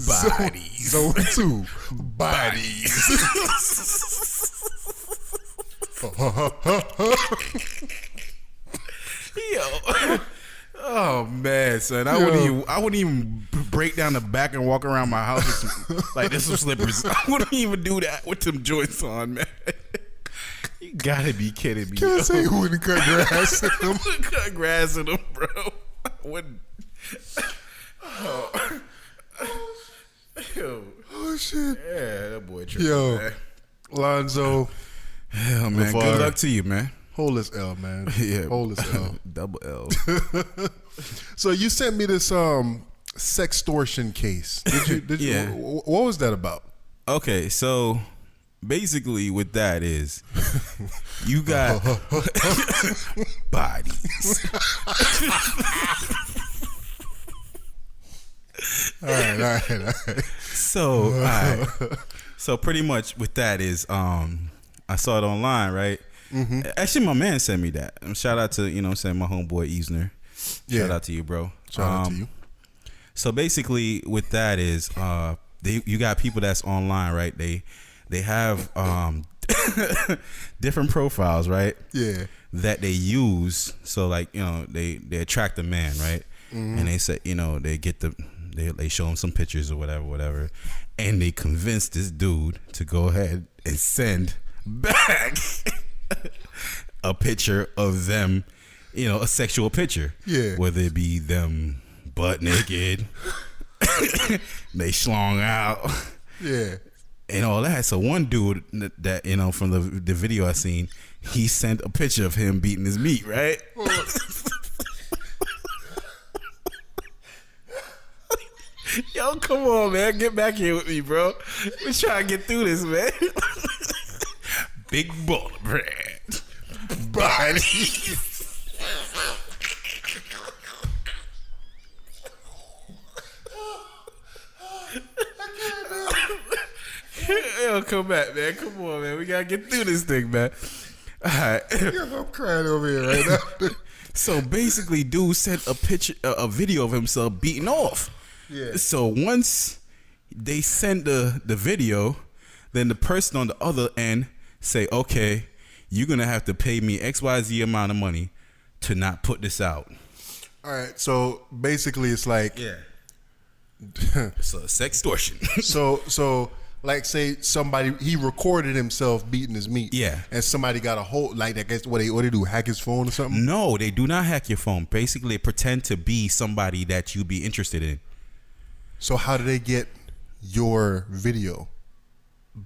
Buy Deez. Zone 2. Buy Deez. Yo. Oh man, son! I wouldn't even break down the back and walk around my house with some slippers. I wouldn't even do that with some joints on, man. You gotta be kidding me! Can't say you wouldn't cut grass in them. Cut grass in them, bro. I wouldn't. Oh shit! Yeah, that boy tripping, Yo, man. Lonzo. Hell, man. Good luck to you, man. Hold this L, man. Yeah, hold this L. Double L. So you sent me this sextortion case. Did you? Yeah. What was that about? Okay, so basically, what that is, you got bodies. All right. So pretty much what that is, I saw it online, right? Mm-hmm. Actually, my man sent me that. Shout out to, my homeboy Easner. Shout out to you, bro. Shout out to you. So basically, what that is, you got people that's online, right? They have different profiles, right? Yeah. That they use. So like, they attract a man, right? Mm-hmm. And they say, they get they show him some pictures or whatever, and they convince this dude to go ahead and send back a picture of them, a sexual picture. Yeah. Whether it be them butt naked, they schlong out. Yeah. And all that. So one dude that, from the video I seen, he sent a picture of him beating his meat, right? Yo, come on, man. Get back here with me, bro. We trying to get through this, man. Big ball of bread. Buy Yo, come back, man. Come on, man. We gotta get through this thing, man. All right. I'm crying over here right now. So basically, dude sent a video of himself beating off. Yeah. So once they send the video, then the person on the other end say, okay, you're gonna have to pay me XYZ amount of money to not put this out. All right. So basically, it's like So sextortion. so like say somebody he recorded himself beating his meat. Yeah. And somebody got a hold like I guess what they do, hack his phone or something? No, they do not hack your phone. Basically, they pretend to be somebody that you be interested in. So how do they get your video?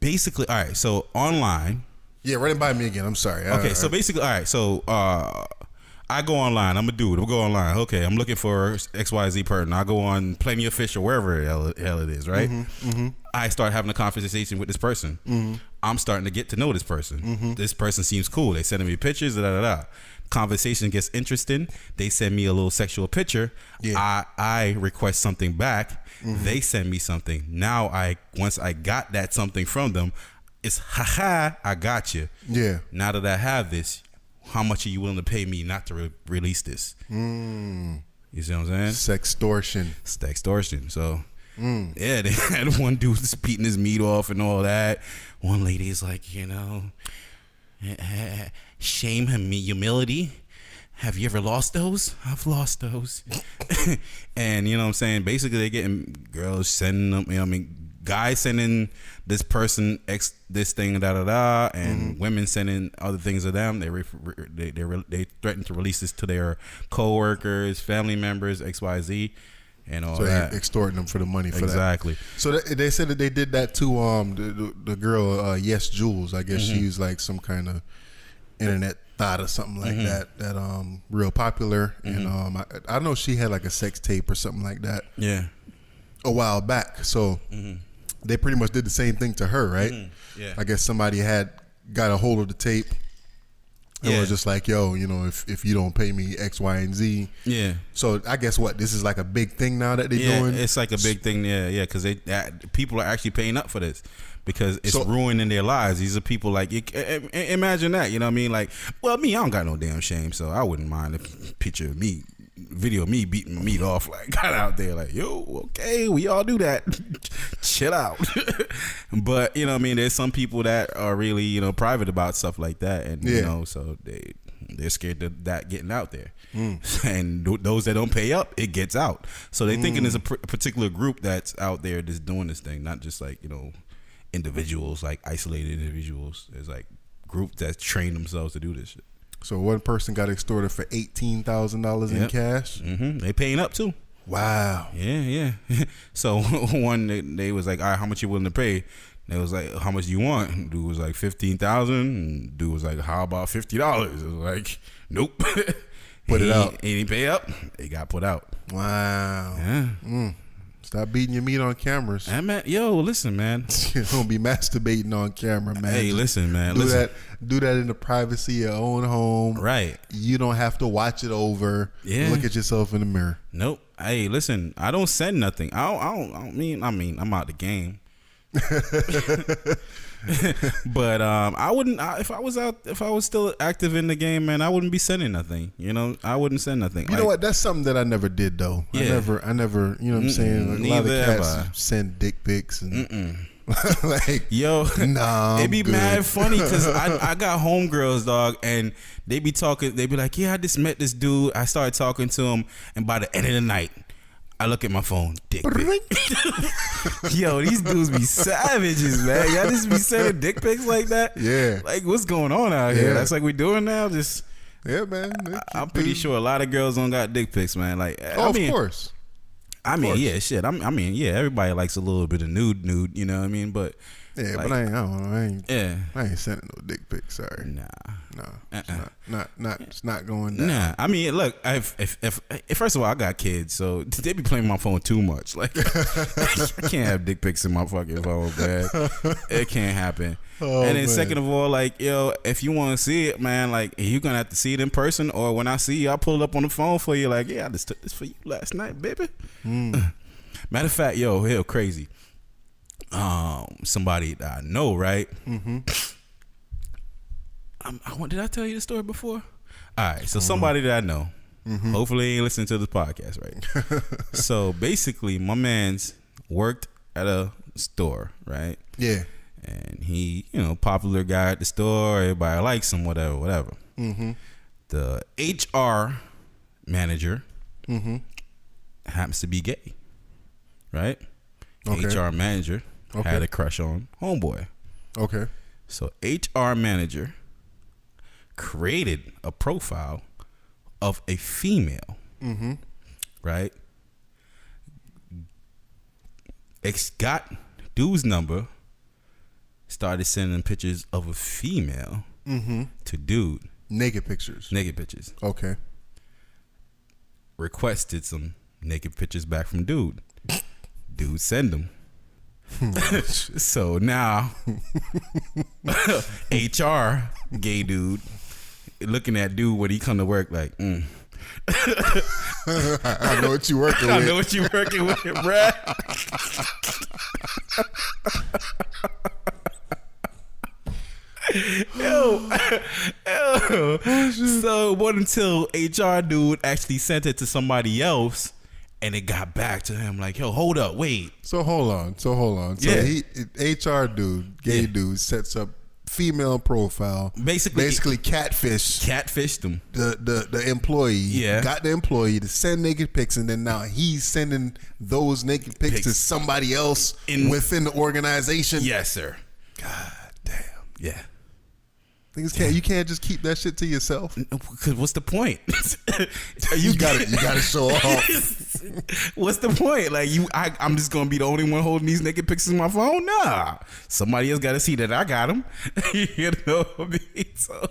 Basically, all right. So online. Yeah, run it by me again. I'm sorry. Okay, so basically, all right. So I go online. I'm a dude. I'll go online. Okay, I'm looking for XYZ person. I go on Plenty of Fish or wherever the hell it is, right? I start having a conversation with this person. I'm starting to get to know this person. This person seems cool. They sending me pictures. Conversation gets interesting. They send me a little sexual picture. Yeah. I request something back. They send me something. Now once I got that something from them, it's haha, I got you. Yeah. Now that I have this, how much are you willing to pay me not to release this? You see what I'm saying? Sextortion. So, yeah, they had one dude just beating his meat off and all that. One lady is like, shame, humility. Have you ever lost those? I've lost those. And you know what I'm saying? Basically, they're getting girls sending them, guys sending this person this thing and women sending other things to them. They threaten to release this to their co-workers, family members, XYZ, and all that. So extorting them for the money for exactly. that. So they said that they did that to the girl Yes Jules. I guess she's like some kind of internet thought or something like that real popular. And I know she had like a sex tape or something like that. Yeah. A while back. So they pretty much did the same thing to her, right? Yeah. I guess somebody had got a hold of the tape and was just like, yo, if you don't pay me X, Y, and Z. Yeah. So I guess this is like a big thing now that they're doing? It's like a big thing, because people are actually paying up for this because it's ruining their lives. These are people like, imagine that, you know what I mean? Like, well, me, I don't got no damn shame, so I wouldn't mind a picture of me, video of me beating my meat off, like got out there like, yo, okay, we all do that. Chill out. But you know what I mean, there's some people that are really private about stuff like that, and so they're scared of that getting out there. And those that don't pay up, it gets out. So they thinking there's a particular group that's out there that's doing this thing, not just like individuals, like isolated individuals. There's like groups that train themselves to do this shit. So one person got extorted for $18,000 in cash. They paying up too. Wow. Yeah. So one, they was like, all right, how much you willing to pay? They was like, how much do you want? Dude was like $15,000. Dude was like, how about $50? It was like, nope. Put it out. He didn't pay up. It got put out. Wow. Yeah. Stop beating your meat on cameras. Yo, listen, man. You don't be masturbating on camera, man. Hey, listen, man. Do that in the privacy of your own home. Right. You don't have to watch it over. Yeah. Look at yourself in the mirror. Nope. Hey, listen. I don't send nothing. I mean, I'm out the game. But I wouldn't. If I was still active in the game, man, I wouldn't be sending nothing. I wouldn't send nothing. You know what? That's something that I never did though. Yeah. I never. You know what I'm saying? Like, a lot of cats send dick pics and like, yo, nah. It be mad funny because I got homegirls, dog, and they be talking. They be like, yeah, I just met this dude. I started talking to him, and by the end of the night, I look at my phone, dick pic. Yo, these dudes be savages, man. Y'all just be sending dick pics like that? Yeah. Like, what's going on out here? That's like we doing now? Just yeah, man. I'm pretty sure a lot of girls don't got dick pics, man. Like, of course. I mean, yeah, shit. I mean, yeah, everybody likes a little bit of nude, you know what I mean? But Yeah, Like, but I don't know. Yeah. I ain't sending no dick pics. Sorry. Nah. No, it's not going down. Nah, I mean, look, if first of all, I got kids, so they be playing my phone too much. Like, I can't have dick pics in my fucking phone, man. It can't happen. Oh, and then man. second of all, like, yo, if you want to see it, man, like, you're gonna have to see it in person, or when I see you, I'll pull it up on the phone for you. Like, yeah, I just took this for you last night, baby. Matter of fact, yo, crazy. Somebody that I know, right? Mm-hmm. Did I tell you the story before? All right, so somebody that I know, hopefully he ain't listening to this podcast, right? So basically, my man's worked at a store, right? Yeah. And he, popular guy at the store. Everybody likes him, whatever. Mm-hmm. The HR manager happens to be gay, right? Okay. HR manager had a crush on homeboy. Okay. So HR manager created a profile of a female, right? Got dude's number, started sending pictures of a female to dude. Naked pictures. Okay. Requested some naked pictures back from dude. Dude send them. So now HR gay dude looking at dude when he come to work like I know what you working with. I know what you working with, bruh. Yo. So it wasn't until HR dude actually sent it to somebody else, and it got back to him like, yo, hold up, wait. So hold on. So Yeah. he HR dude, gay dude, sets up female profile. Basically catfished him. The employee. Yeah. Got the employee to send naked pics, and then now he's sending those naked pics to somebody else within the organization. Yes, sir. God damn. Yeah. You can't just keep that shit to yourself. Because what's the point? you gotta show off. What's the point? Like I'm just gonna be the only one holding these naked pictures in my phone? Nah, somebody else got to see that I got them. You know what I mean? So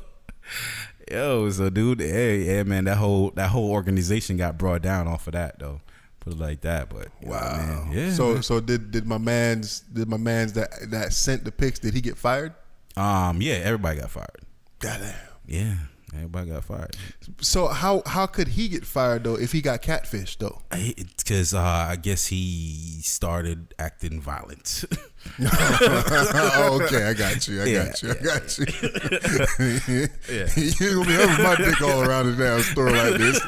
dude, yeah, man, that whole organization got brought down off of that though. Put it like that, but wow, man, yeah. So did my man's that sent the pics? Did he get fired? Yeah, everybody got fired. Goddamn. Yeah, everybody got fired. So how could he get fired though if he got catfished though? Because I guess he started acting violent. Okay, I got you. I got you. Yeah. You ain't gonna be having my dick all around the damn store like this.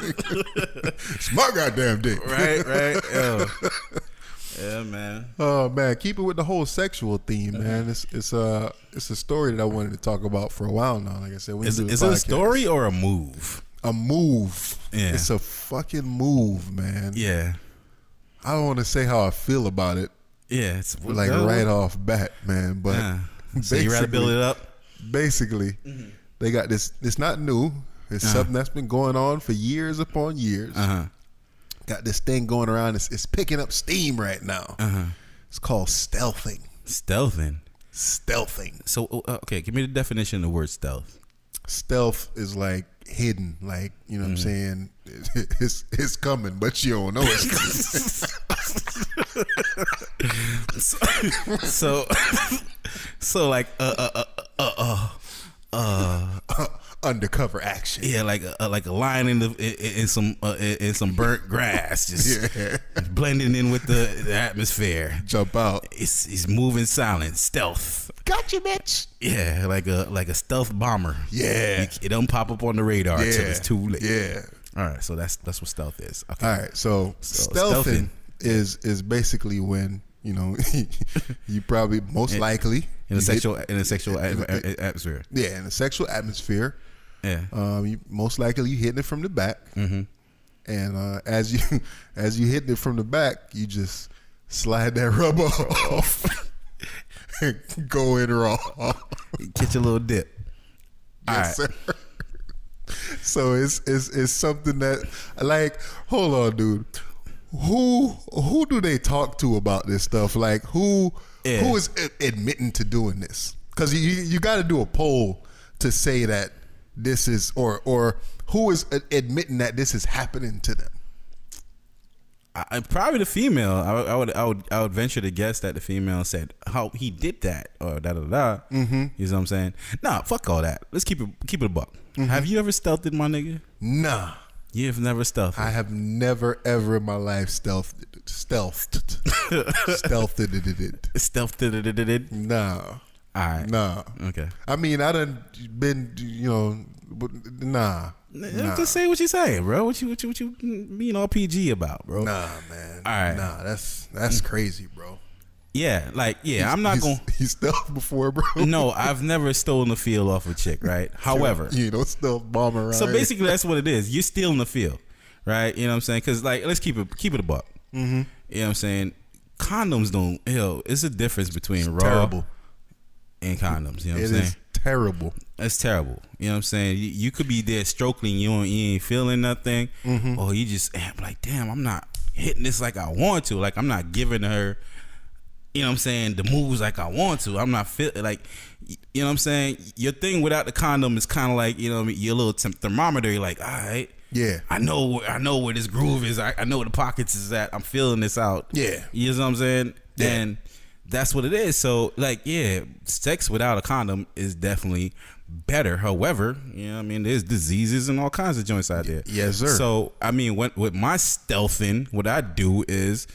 It's my goddamn dick. Right. Yeah, man. Oh man, keep it with the whole sexual theme, man. It's a story that I wanted to talk about for a while now. Like I said, is it a story or a move? A move. Yeah. It's a fucking move, man. Yeah. I don't want to say how I feel about it. Yeah, it's like right off bat, man. But so you rather build it up? Basically, they got this. It's not new. It's something that's been going on for years upon years. Got this thing going around. It's picking up steam right now. It's called stealthing. Stealthing. So, okay, give me the definition of the word stealth. Stealth is like hidden, like, you know what I'm saying? It's coming, but you don't know it's coming. So like undercover action. Yeah, like a lion in some burnt grass, just blending in with the atmosphere. Jump out. He's moving silent, stealth. Gotcha, bitch. Yeah, like a stealth bomber. Yeah, it don't pop up on the radar until it's too late. Yeah. All right, so that's what stealth is. Okay. All right, so stealthing is basically when, you know, you probably most likely in a sexual atmosphere. Yeah, in a sexual atmosphere. Yeah. You most likely you hitting it from the back, and as you hitting it from the back, you just slide that rubber off, and go in raw. Get your little dip. Yes, sir. So it's something that, like, hold on, dude. who do they talk to about this stuff? Like who is admitting to doing this? Because you got to do a poll to say that this is or who is admitting that this is happening to them. Probably the female. I would venture to guess that the female said how he did that or da da da. Mm-hmm. You know what I'm saying? Nah, fuck all that. Let's keep it a buck. Mm-hmm. Have you ever stealthed, my nigga? Nah. You've never stealthed. I have never ever in my life stealthed. Nah. All right. Nah. Okay. I mean, I done been, but nah. Just say what you say, bro. What you being all PG about, bro? Nah, man. All right. Nah, that's crazy, bro. Yeah, I'm not going. You stealth before, bro? No, I've never stolen a field off a chick, right? However, you don't stealth bomb around. So basically, that's what it is. You're stealing the field, right? You know what I'm saying? Because like, let's keep it a buck. Mm-hmm. You know what I'm saying? Condoms don't. It's a difference between raw terrible. And condoms. You know what I'm saying? It is terrible. It's terrible. You know what I'm saying? You could be there stroking, you ain't feeling nothing, or you just like, damn, I'm not hitting this like I want to. Like I'm not giving her, you know what I'm saying, the moves like I want to. I'm not feeling like, you know what I'm saying? Your thing without the condom is kind of like, you know what I mean, your little thermometer. You're like, all right, yeah, I know where this groove is. I know where the pockets is at. I'm feeling this out. Yeah, you know what I'm saying? Yeah. And that's what it is. So like, yeah, sex without a condom is definitely better. However, you know what I mean, there's diseases and all kinds of joints out there. Yes, sir. So I mean, with my stealthing, what I do is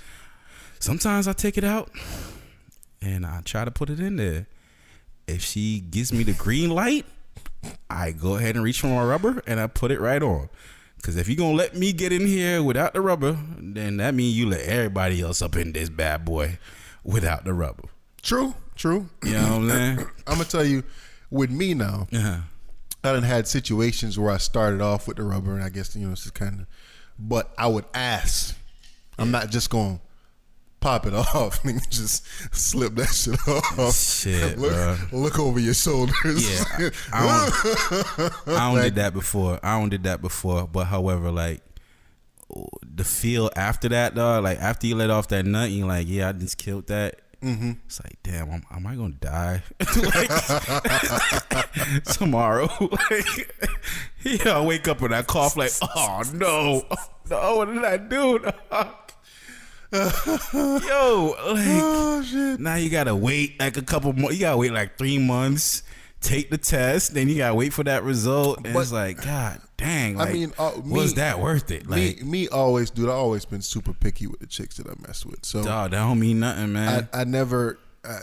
sometimes I take it out and I try to put it in there. If she gives me the green light, I go ahead and reach for my rubber and I put it right on. Because if you're going to let me get in here without the rubber, then that means you let everybody else up in this bad boy without the rubber. True. You know what I'm saying? I'm going to tell you, with me now, I done had situations where I started off with the rubber, and I guess, it's just kind of, but I would ask. I'm not just going to pop it off and just slip that shit off. Shit, look over your shoulders. Yeah, I don't did that before. But however, like the feel after that, dog, like after you let off that nut, you're like, yeah, I just killed that. Mm-hmm. It's like, damn, am I gonna die like, tomorrow? I wake up and I cough like, oh no, what did I do? Yo, like, oh, shit. Now you gotta wait like a couple more. You gotta wait like 3 months. Take the test, then you gotta wait for that result. And it's like, God dang! Like, I mean, was that worth it? Like me always, dude. I always been super picky with the chicks that I mess with. So dog, that don't mean nothing, man. I never, I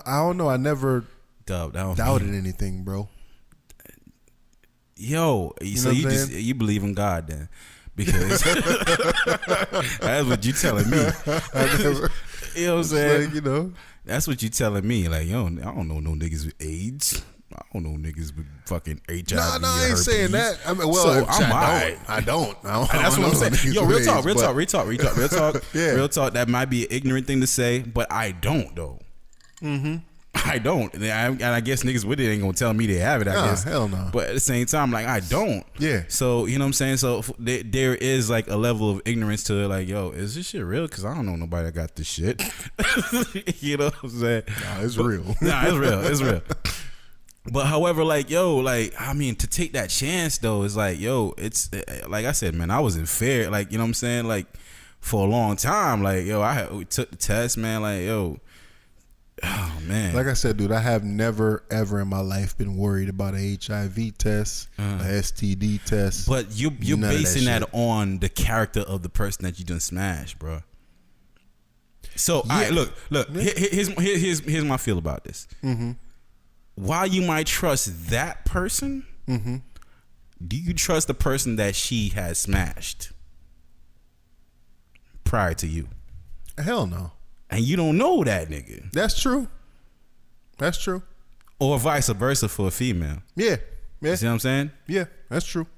don't know. I never doubted mean anything, bro. Yo, so you believe in God then? Because that's what you telling me. I never, you know what I'm saying? Like, that's what you telling me. Like, yo, I don't know no niggas with AIDS. I don't know niggas with fucking HIV. No, I ain't herpes. saying that. I mean, well, so I don't. That's what I'm saying. Yo, real talk. Yeah. Real talk. That might be an ignorant thing to say, but I don't though. Mm-hmm. I don't, and I guess niggas with it ain't gonna tell me they have it. I guess, hell no. But at the same time, like I don't. Yeah. So you know what I'm saying. So there is like a level of ignorance to it. Like, yo, is this shit real? Because I don't know nobody that got this shit. You know what I'm saying? Nah, it's real. It's real. But however, like, yo, like, I mean, to take that chance though, is like, yo, it's like I said, man, I wasn't fair. Like, you know what I'm saying? Like, for a long time, like, yo, we took the test, man. Like, yo. Oh man! Like I said, dude, I have never ever in my life been worried about a HIV test, a STD test. But you're basing that on the character of the person that you done smashed, bro. So, all right, look. Here's my feel about this. Mm-hmm. While you might trust that person, do you trust the person that she has smashed prior to you? Hell no. And you don't know that nigga. That's true. Or vice versa for a female. Yeah. You see what I'm saying? Yeah, that's true.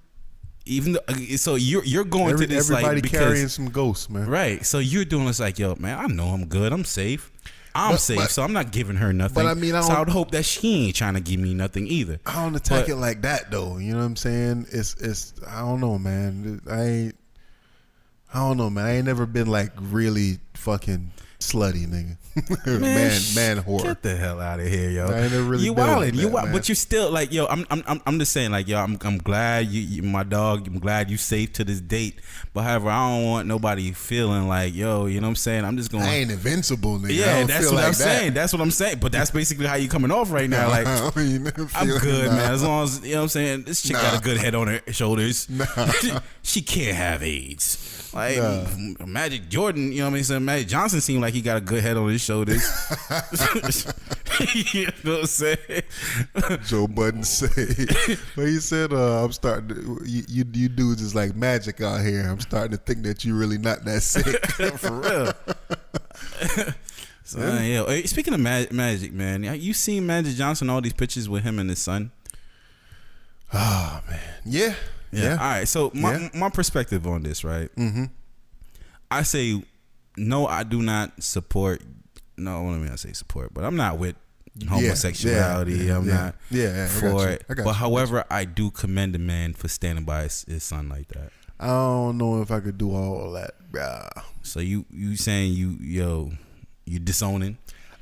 Even though, so you're going to this everybody like because, carrying some ghosts, man. Right. So you're doing this like, yo, man, I know I'm good. I'm safe. I'm safe, so I'm not giving her nothing. But I mean, I would hope that she ain't trying to give me nothing either. I don't attack it like that though. You know what I'm saying? It's I don't know, man. I don't know, man. I ain't never been like really fucking slutty, nigga. man whore. Get the hell out of here, yo. I ain't never really you been wildin', like you that, wild, man. but you still like, yo. I'm just saying, like, yo. I'm glad you my dog. I'm glad you safe to this date. But however, I don't want nobody feeling like, yo. You know what I'm saying? I'm just going. I ain't invincible, nigga. I Yeah, don't that's feel what like I'm that. saying. That's what I'm saying. But that's basically how you coming off right now. Like, I mean, I'm good, man. As long as, you know what I'm saying, this chick got a good head on her shoulders. She can't have AIDS. Like, Magic Jordan, you know what I mean? So Magic Johnson seemed like he got a good head on his shoulders. You know what I'm saying? Joe Budden said, but he said, I'm starting to, you dudes is like magic out here. I'm starting to think that you really not that sick. For real. So, yeah. Hey, speaking of Magic, man, you seen Magic Johnson, all these pictures with him and his son? Oh, man. Yeah. All right. So my perspective on this, right? Mm-hmm. I say, no, I do not support. No, what do I mean? I say support, but I'm not with homosexuality. I'm not for it. But however, I do commend the man for standing by his son like that. I don't know if I could do all that, bro. So you saying you disowning?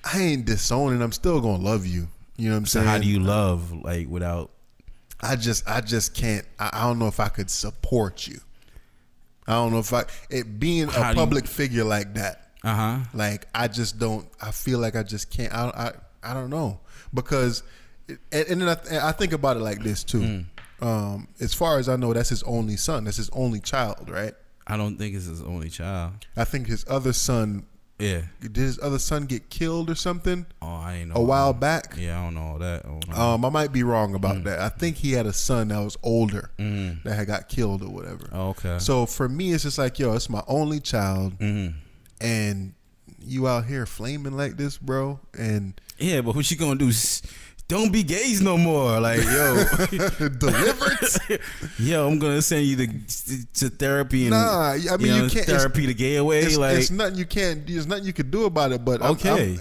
I ain't disowning. I'm still gonna love you. You know what I'm So saying? how do you love like without? I just can't. I don't know if I could support you. I don't know if being a public figure like that. Like I just don't. I feel like I just can't. I don't know, because and then I think about it like this too. As far as I know, that's his only son. That's his only child, right? I don't think it's his only child. I think his other son. Yeah. Did his other son get killed or something? Oh, I ain't know. A while back. Yeah, I don't know all that. I might be wrong about that. I think he had a son that was older that had got killed or whatever. Oh, okay. So for me, it's just like, yo, it's my only child, and you out here flaming like this, bro. And yeah, but what you gonna do? Don't be gays no more. Like, yo, deliverance. Yo, I'm gonna send you to therapy and I mean, you can't therapy to gay away. It's nothing you can't. There's nothing you could do about it. But okay,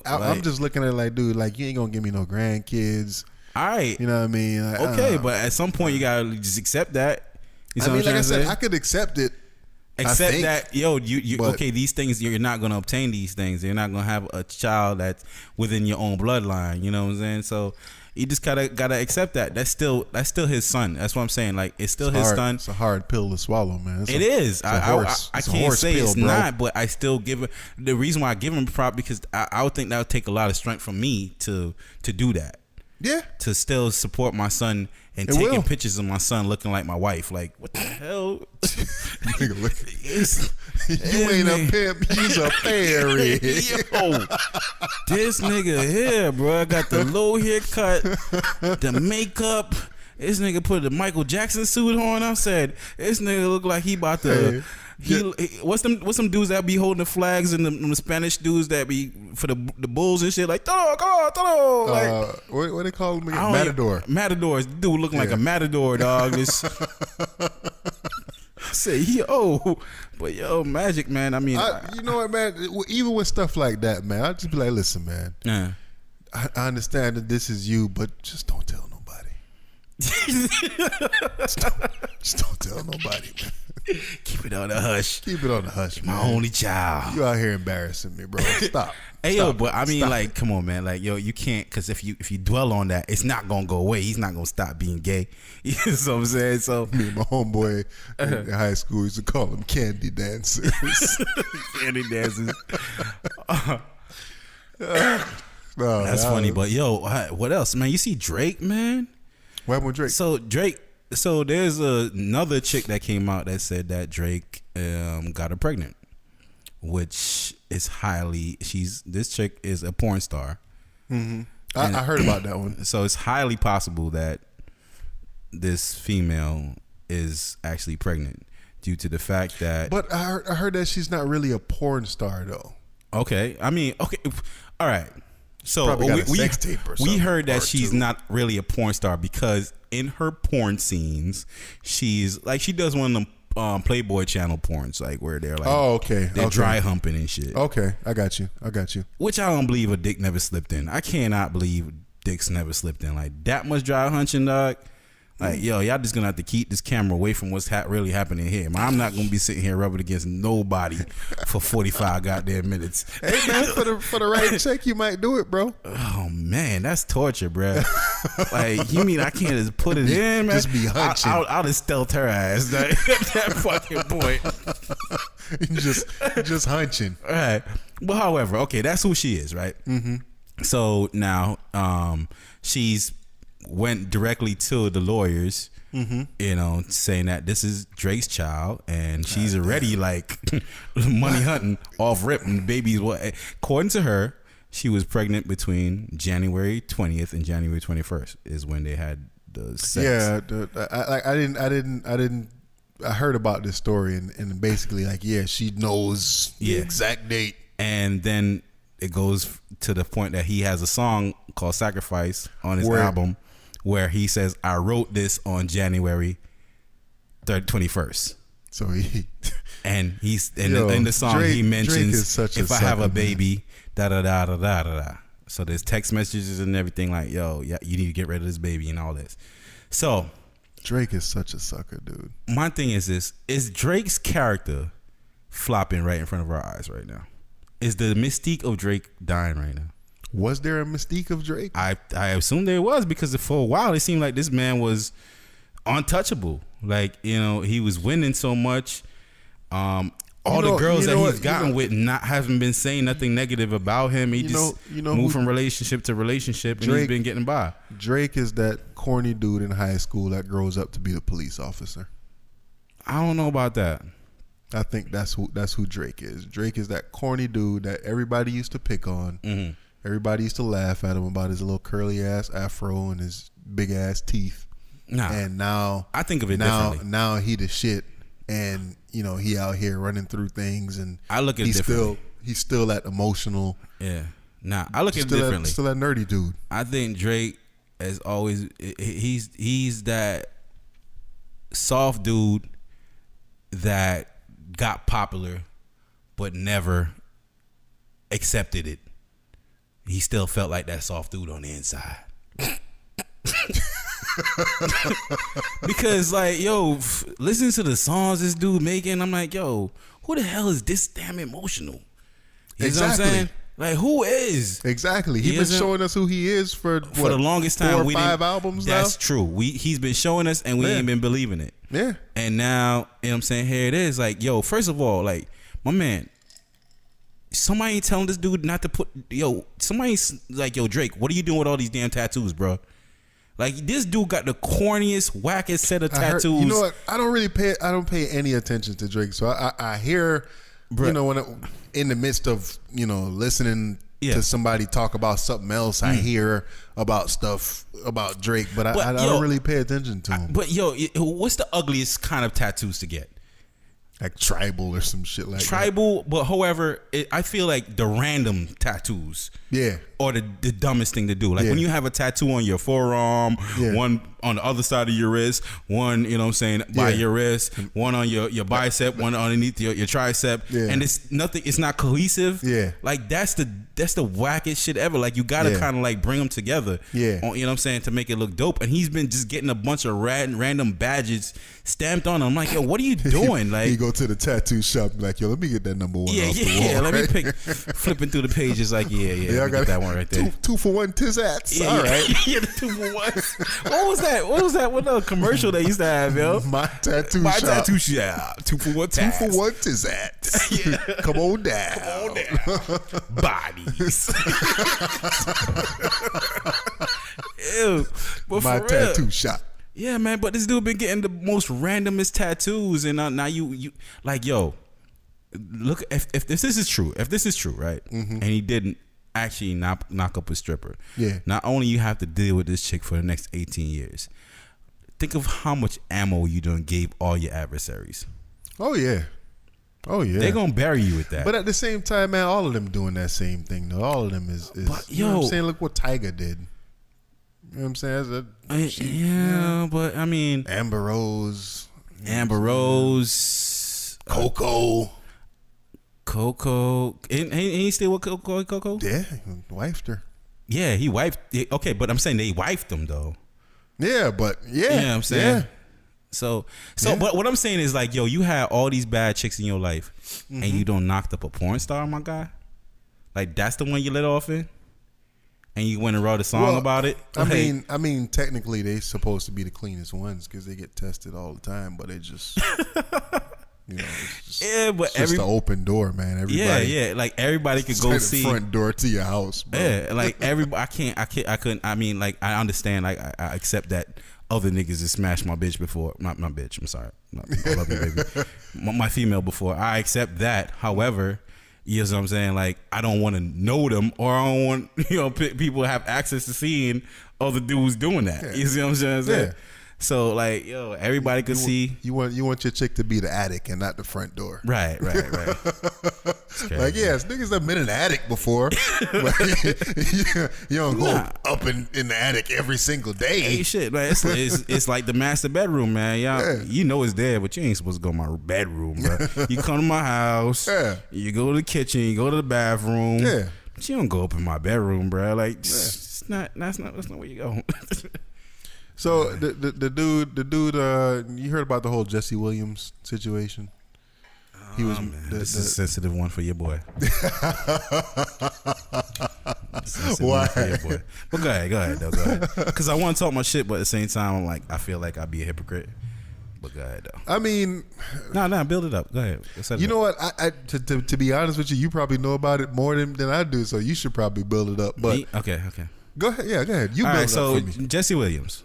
I'm just looking at it like, dude, like you ain't gonna give me no grandkids. All right, you know what I mean? Like, okay, but at some point you gotta just accept that. You I mean, like I said, I could accept it. Accept that, yo, you okay, these things, you're not going to obtain these things. You're not going to have a child that's within your own bloodline. You know what I'm saying? So you just gotta accept that. That's still his son. That's what I'm saying. Like, it's still his son. It's a hard pill to swallow, man. It is. I can't say it's not, but I still give it. The reason why I give him prop because I would think that would take a lot of strength from me to do that. Yeah. To still support my son and taking pictures of my son looking like my wife. Like, what the hell? You ain't a pimp, you's a fairy. Yo, this nigga here, bro, got the low haircut, the makeup. This nigga put the Michael Jackson suit on. I said, this nigga look like he about to. What's them dudes that be holding the flags and the Spanish dudes that be for the bulls and shit like todo. Like, what they call them again? Matadors. Dude looking like a matador, dog. Say yo, but yo, Magic, man. I mean, you know what, man? Even with stuff like that, man, I just be like, listen, man. Yeah. I understand that this is you, but just don't tell nobody. just don't tell nobody, man. Keep it on the hush. Keep it on the hush, man. My only child. You out here embarrassing me, bro. Stop. Yo, but I mean, like, come on, man. Like, yo, you can't, because if you dwell on that, it's not gonna go away. He's not gonna stop being gay. You know what I'm saying? So me and my homeboy in high school used to call them candy dancers. Candy dancers. No, that's funny. But yo, what else, man? You see Drake, man? What happened with Drake? So there's another chick that came out that said that Drake got her pregnant, which is this chick is a porn star. Mm-hmm. I heard about that one. So it's highly possible that this female is actually pregnant due to the fact that. But I heard that she's not really a porn star though. Okay, I mean, okay, all right. So we heard that she's not really a porn star because in her porn scenes, she's like she does one of them Playboy Channel porns, like where they're like, they're dry humping and shit. Okay, I got you. Which I don't believe a dick never slipped in. I cannot believe dicks never slipped in like that much dry hunching, dog. Like, yo, y'all just gonna have to keep this camera away from what's really happening here. Man, I'm not gonna be sitting here rubbing against nobody for 45 goddamn minutes. Hey man, for the right check, you might do it, bro. Oh man, that's torture, bro. Like, you mean I can't just put it in, man? Just be hunching. I'll just stealth her ass at that fucking point. just hunching. All right. Well, however, okay, that's who she is, right? Mm-hmm. So now, she's went directly to the lawyers, you know, saying that this is Drake's child, and she's already like money hunting off rip, and the baby's what? According to her, she was pregnant between January 20th and January 21st is when they had the sex. Yeah, I heard about this story, and basically, like, yeah, she knows the exact date, and then it goes to the point that he has a song called "Sacrifice" on his album, where he says, "I wrote this on January 21st." So he and he's in the song he mentions, if I have a baby, da da da da da da. So there's text messages and everything like, yo, yeah, you need to get rid of this baby and all this. So Drake is such a sucker, dude. My thing is this: is Drake's character flopping right in front of our eyes right now? Is the mystique of Drake dying right now? Was there a mystique of Drake? I assume there was, because for a while it seemed like this man was untouchable. Like, you know, he was winning so much. All the girls that he's gotten with haven't been saying nothing negative about him. He moved from relationship to relationship, and he's been getting by. Drake is that corny dude in high school that grows up to be a police officer. I don't know about that. I think that's who Drake is. Drake is that corny dude that everybody used to pick on. Mm-hmm. Everybody used to laugh at him about his little curly ass afro and his big ass teeth. Nah, and now I think of it differently. Now he the shit, and you know he out here running through things, and I look at it differently. He's still that emotional. Yeah, I look at it differently. Still that nerdy dude. I think Drake has always he's that soft dude that got popular but never accepted it. He still felt like that soft dude on the inside. Because like, yo, listen to the songs this dude making, I'm like, yo, who the hell is this damn emotional? You know what I'm saying? Like, who is? Exactly. He's been showing us who he is for the longest time. 4 or 5 albums now. That's true. He's been showing us, and we ain't been believing it. Yeah. And now, you know what I'm saying, here it is. Like, yo, first of all, like, my man, somebody ain't telling this dude not to put, somebody's like, yo, Drake, what are you doing with all these damn tattoos, bro? Like, this dude got the corniest, wackest set of tattoos. You know what? I don't pay any attention to Drake. So I hear, you know, when in the midst of, you know, listening to somebody talk about something else, I hear about stuff about Drake, but I don't really pay attention to him. But yo, what's the ugliest kind of tattoos to get? Like tribal or some shit like tribal, but however, I feel like the random tattoos, or the dumbest thing to do. Like when you have a tattoo on your forearm, one on the other side of your wrist, one, you know what I'm saying, by your wrist, one on your bicep, one underneath your tricep, and it's not cohesive. Like that's the wackest shit ever. Like you gotta kind of like bring them together. You know what I'm saying, to make it look dope. And he's been just getting a bunch of random badges stamped on him. I'm like, yo, what are you doing? Like, you go to the tattoo shop, like, yo, let me get that number 1 off the wall. Let me pick. Flipping through the pages, like, I got that one right there. Two for one tizats. All right. The 2 for 1. What was that? What the commercial they used to have, yo? My tattoo shop. 2 for 1 tats. 2 for 1 tizats. Come on down. Bodies. Ew. But my tattoo shop. Yeah, man, but this dude been getting the most randomest tattoos, and now you like, yo, look, if this is true, right, and he didn't actually knock up a stripper, not only you have to deal with this chick for the next 18 years, think of how much ammo you done gave all your adversaries. Oh yeah. They're gonna bury you with that. But at the same time, man, all of them doing that same thing though. All of them is but, you know what I'm saying? Look what Tyga did. You know what I'm saying? But I mean, Amber Rose, Coco. Ain't he still with Coco? Yeah, he wifed her. Yeah, he wifed. Okay, but I'm saying they wifed him though. Yeah, but yeah. You know what I'm saying? Yeah. So, but what I'm saying is like, yo, you had all these bad chicks in your life, and you don't knocked up a porn star, my guy. Like that's the one you let off in, and you went and wrote a song about it. Like, I mean, technically they supposed to be the cleanest ones because they get tested all the time, but they just, it's just, but it's just an open door, man. Everybody, like everybody could go see the front door to your house, bro. Yeah, like everybody. I couldn't. I mean, like I understand. Like I accept that other niggas has smashed my bitch before. My bitch. I'm sorry. I love you, baby. My female before. I accept that. However, you know what I'm saying? Like I don't want to know them, or I don't want people to have access to seeing other dudes doing that. Yeah. You see what I'm saying? Yeah. So like, yo, everybody could see. You want your chick to be the attic and not the front door. Right. Like, yes, niggas have been in the attic before. But you don't go up in the attic every single day. Hey, shit, man. It's like the master bedroom, man. Y'all, you know it's there, but you ain't supposed to go to my bedroom, bro. You come to my house. Yeah. You go to the kitchen. You go to the bathroom. Yeah. But you don't go up in my bedroom, bro. Like, it's not. That's not where you go. So the dude, you heard about the whole Jesse Williams situation? He was this is a sensitive one for your boy. Why? But go ahead, though. Go ahead. Because I want to talk my shit, but at the same time, I'm like, I feel like I'd be a hypocrite. But go ahead, though. I mean, no, build it up. Go ahead. You know what? To be honest with you, you probably know about it more than I do, so you should probably build it up. But okay. Go ahead. Yeah, go ahead. You build it up for me. Jesse Williams.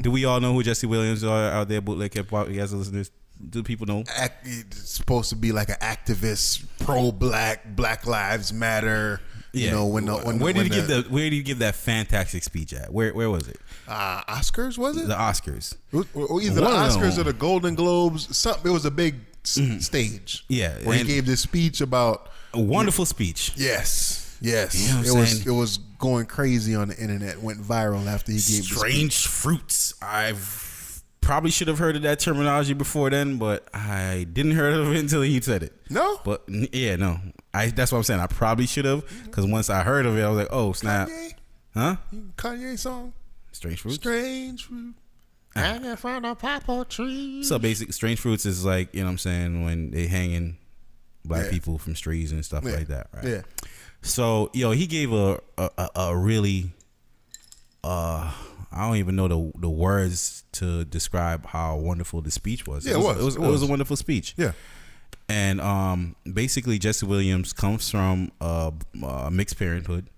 Do we all know who Jesse Williams are out there? Bootleg hip hop. You guys listeners. Do people know? It's supposed to be like an activist, pro-black, Black Lives Matter. Yeah. You know, where did he give that fantastic speech at? Where was it? Oscars, was it? The Oscars. Or either the Oscars or the Golden Globes. Something. It was a big stage. Yeah. Where he gave this speech about a wonderful speech. Yes. You know It was going crazy on the internet. Went viral after he gave strange fruits. I've probably should have heard of that terminology before then, but I didn't heard of it until he said it. No, but yeah, no. That's what I'm saying. I probably should have, because once I heard of it, I was like, oh snap, huh? Kanye song, strange fruits. Strange fruit. Hanging from a purple tree. So basic strange fruits is like, you know what I'm saying, when they hanging black people from trees and stuff like that, right? Yeah. So, he gave a really, I don't even know the words to describe how wonderful the speech was. Yeah, it was a wonderful speech. Yeah. And basically, Jesse Williams comes from mixed parenthood,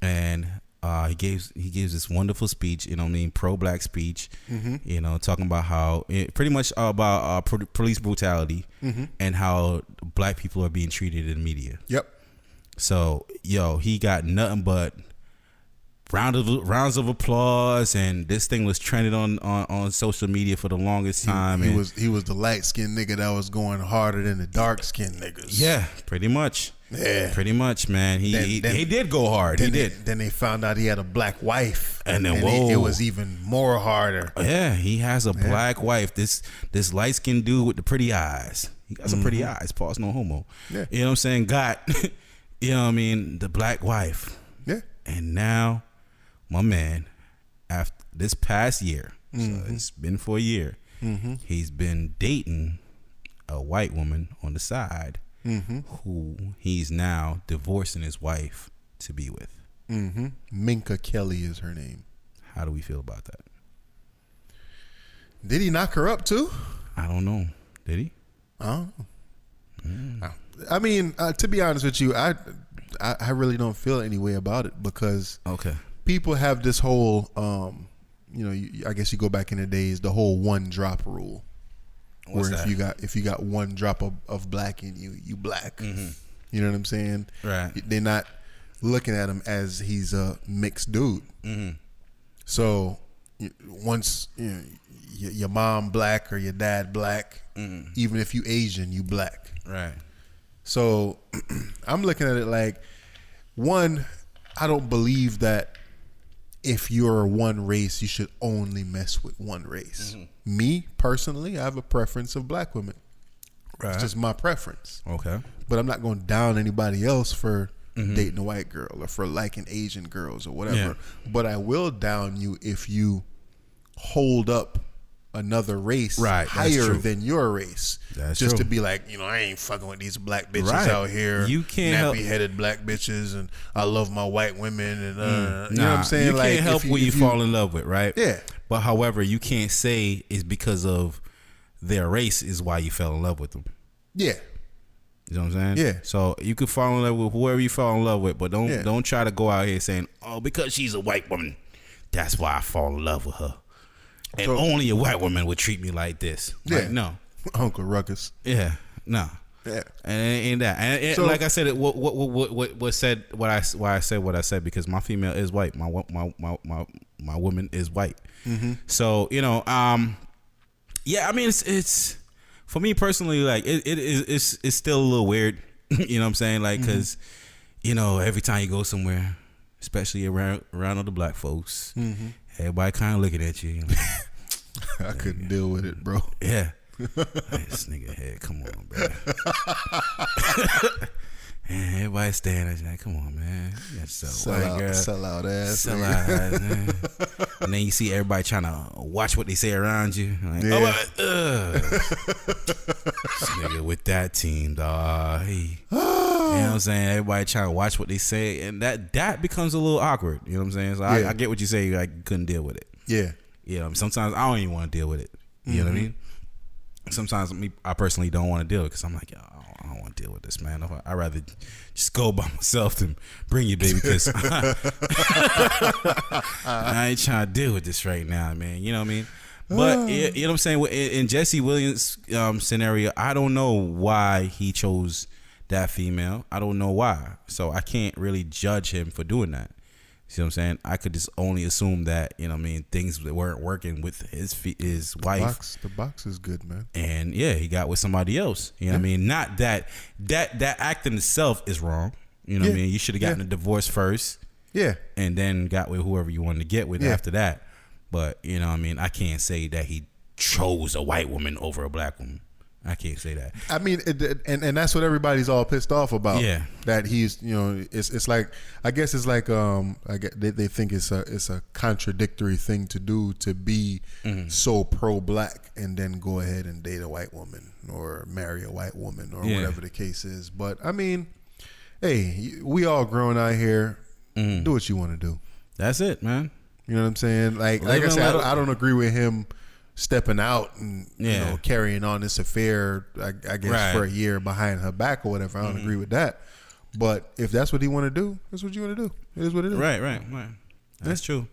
and he gives this wonderful speech. You know what I mean? Pro-black speech. You know, talking about how pretty much about police brutality and how black people are being treated in the media. Yep. So, he got nothing but rounds of applause, and this thing was trending on social media for the longest time. He was the light skinned nigga that was going harder than the dark skinned niggas. Yeah, pretty much. Yeah, pretty much, man. He did go hard. He did. Then they found out he had a black wife, and then it was even more harder. Yeah, he has a black wife. This light skinned dude with the pretty eyes. He got some pretty eyes. Pause. No homo. Yeah. You know what I'm saying? Got. You know what I mean? The black wife. Yeah. And now, my man, after this past year, so it's been for a year, he's been dating a white woman on the side who he's now divorcing his wife to be with. Minka Kelly is her name. How do we feel about that? Did he knock her up too? I don't know. Did he? I don't know. I mean, to be honest with you, I really don't feel any way about it because people have this whole, I guess you go back in the days, the whole one drop rule. What's where that? if you got one drop of black in you, you black. You know what I'm saying? Right. They're not looking at him as he's a mixed dude. So once your mom black or your dad black, even if you Asian, you black. Right. So I'm looking at it like, one, I don't believe that if you're one race, you should only mess with one race. Me, personally, I have a preference of black women. Right. It's just my preference. Okay. But I'm not going to down anybody else for dating a white girl or for liking Asian girls or whatever. Yeah. But I will down you if you hold up another race higher than your race. That's just true. to be like, I ain't fucking with these black bitches Right. out here. You can't nappy headed black bitches, and I love my white women, and you know what Nah, I'm saying? you Like, can't help who you fall in love with, right? Yeah. But however, you can't say it's because of their race is why you fell in love with them. Yeah. You know what I'm saying? Yeah. So you could fall in love with whoever you fall in love with, but don't try to go out here saying, "Oh, because she's a white woman, that's why I fall in love with her." And only a white woman would treat me like this. Yeah. Like, no. Uncle Ruckus. Yeah. No. Yeah. And it ain't that. And So, like I said, what said why I said what I said, because my female is white. My woman is white. Mm-hmm. So, yeah, I mean, it's for me personally, like it's still a little weird. You know what I'm saying? Like, because every time you go somewhere, especially around all the black folks, everybody kind of looking at you. I couldn't deal with it, bro. Yeah. This nigga head, come on, bro. And everybody staring at you like, come on, man. You got Sell out ass. Sell out ass, man. And then you see everybody trying to watch what they say around you. Like, this nigga with that team, dog. You know what I'm saying? Everybody trying to watch what they say, and that becomes a little awkward. You know what I'm saying? So I get what you say. Like, you couldn't deal with it. Yeah. Sometimes I don't even want to deal with it. You know what I mean? Sometimes I personally don't want to deal with it because I'm like, yo, I don't want to deal with this, man. I'd rather just go by myself than bring you, baby, because I ain't trying to deal with this right now, man. You know what I mean? But you know what I'm saying? In Jesse Williams' scenario, I don't know why he chose that female. I don't know why. So I can't really judge him for doing that. See what I'm saying? I could just only assume that, things that weren't working with his wife. The box is good, man. And yeah, he got with somebody else. You know what I mean? Not that act in itself is wrong. You know what I mean? You should have gotten a divorce first. Yeah. And then got with whoever you wanted to get with after that. But, you know what I mean? I can't say that he chose a white woman over a black woman. I can't say that. I mean, and that's what everybody's all pissed off about. Yeah, that he's, it's like, I guess it's like, they think it's a contradictory thing to do, to be so pro black and then go ahead and date a white woman or marry a white woman or whatever the case is. But I mean, hey, we all grown out here. Do what you want to do. That's it, man. You know what I'm saying? Like I said, I don't agree with him stepping out and carrying on this affair, I guess for a year behind her back or whatever. I don't agree with that. But if that's what he want to do, that's what you want to do. It is what it is. Right. That's true.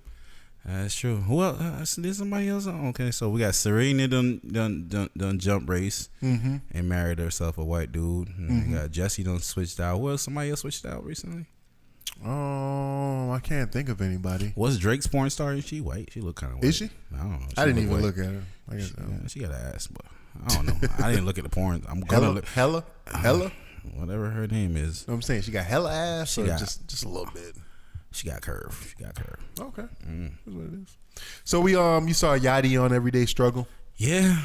That's true. Well, there's somebody else. Okay, so we got Serena done jump race and married herself a white dude. And we got Jesse done switched out. Well, somebody else switched out recently. Oh, I can't think of anybody. Was Drake's porn star? Is she white? She look kind of white. Is she? I don't know. I didn't even look at her. I guess she got an ass, but I don't know. I didn't look at the porn. I'm gonna look. Hella. Whatever her name is. You know what I'm saying, she got hella ass, or just a little bit. She got curve. Okay, that's what it is. So you saw Yachty on Everyday Struggle. Yeah.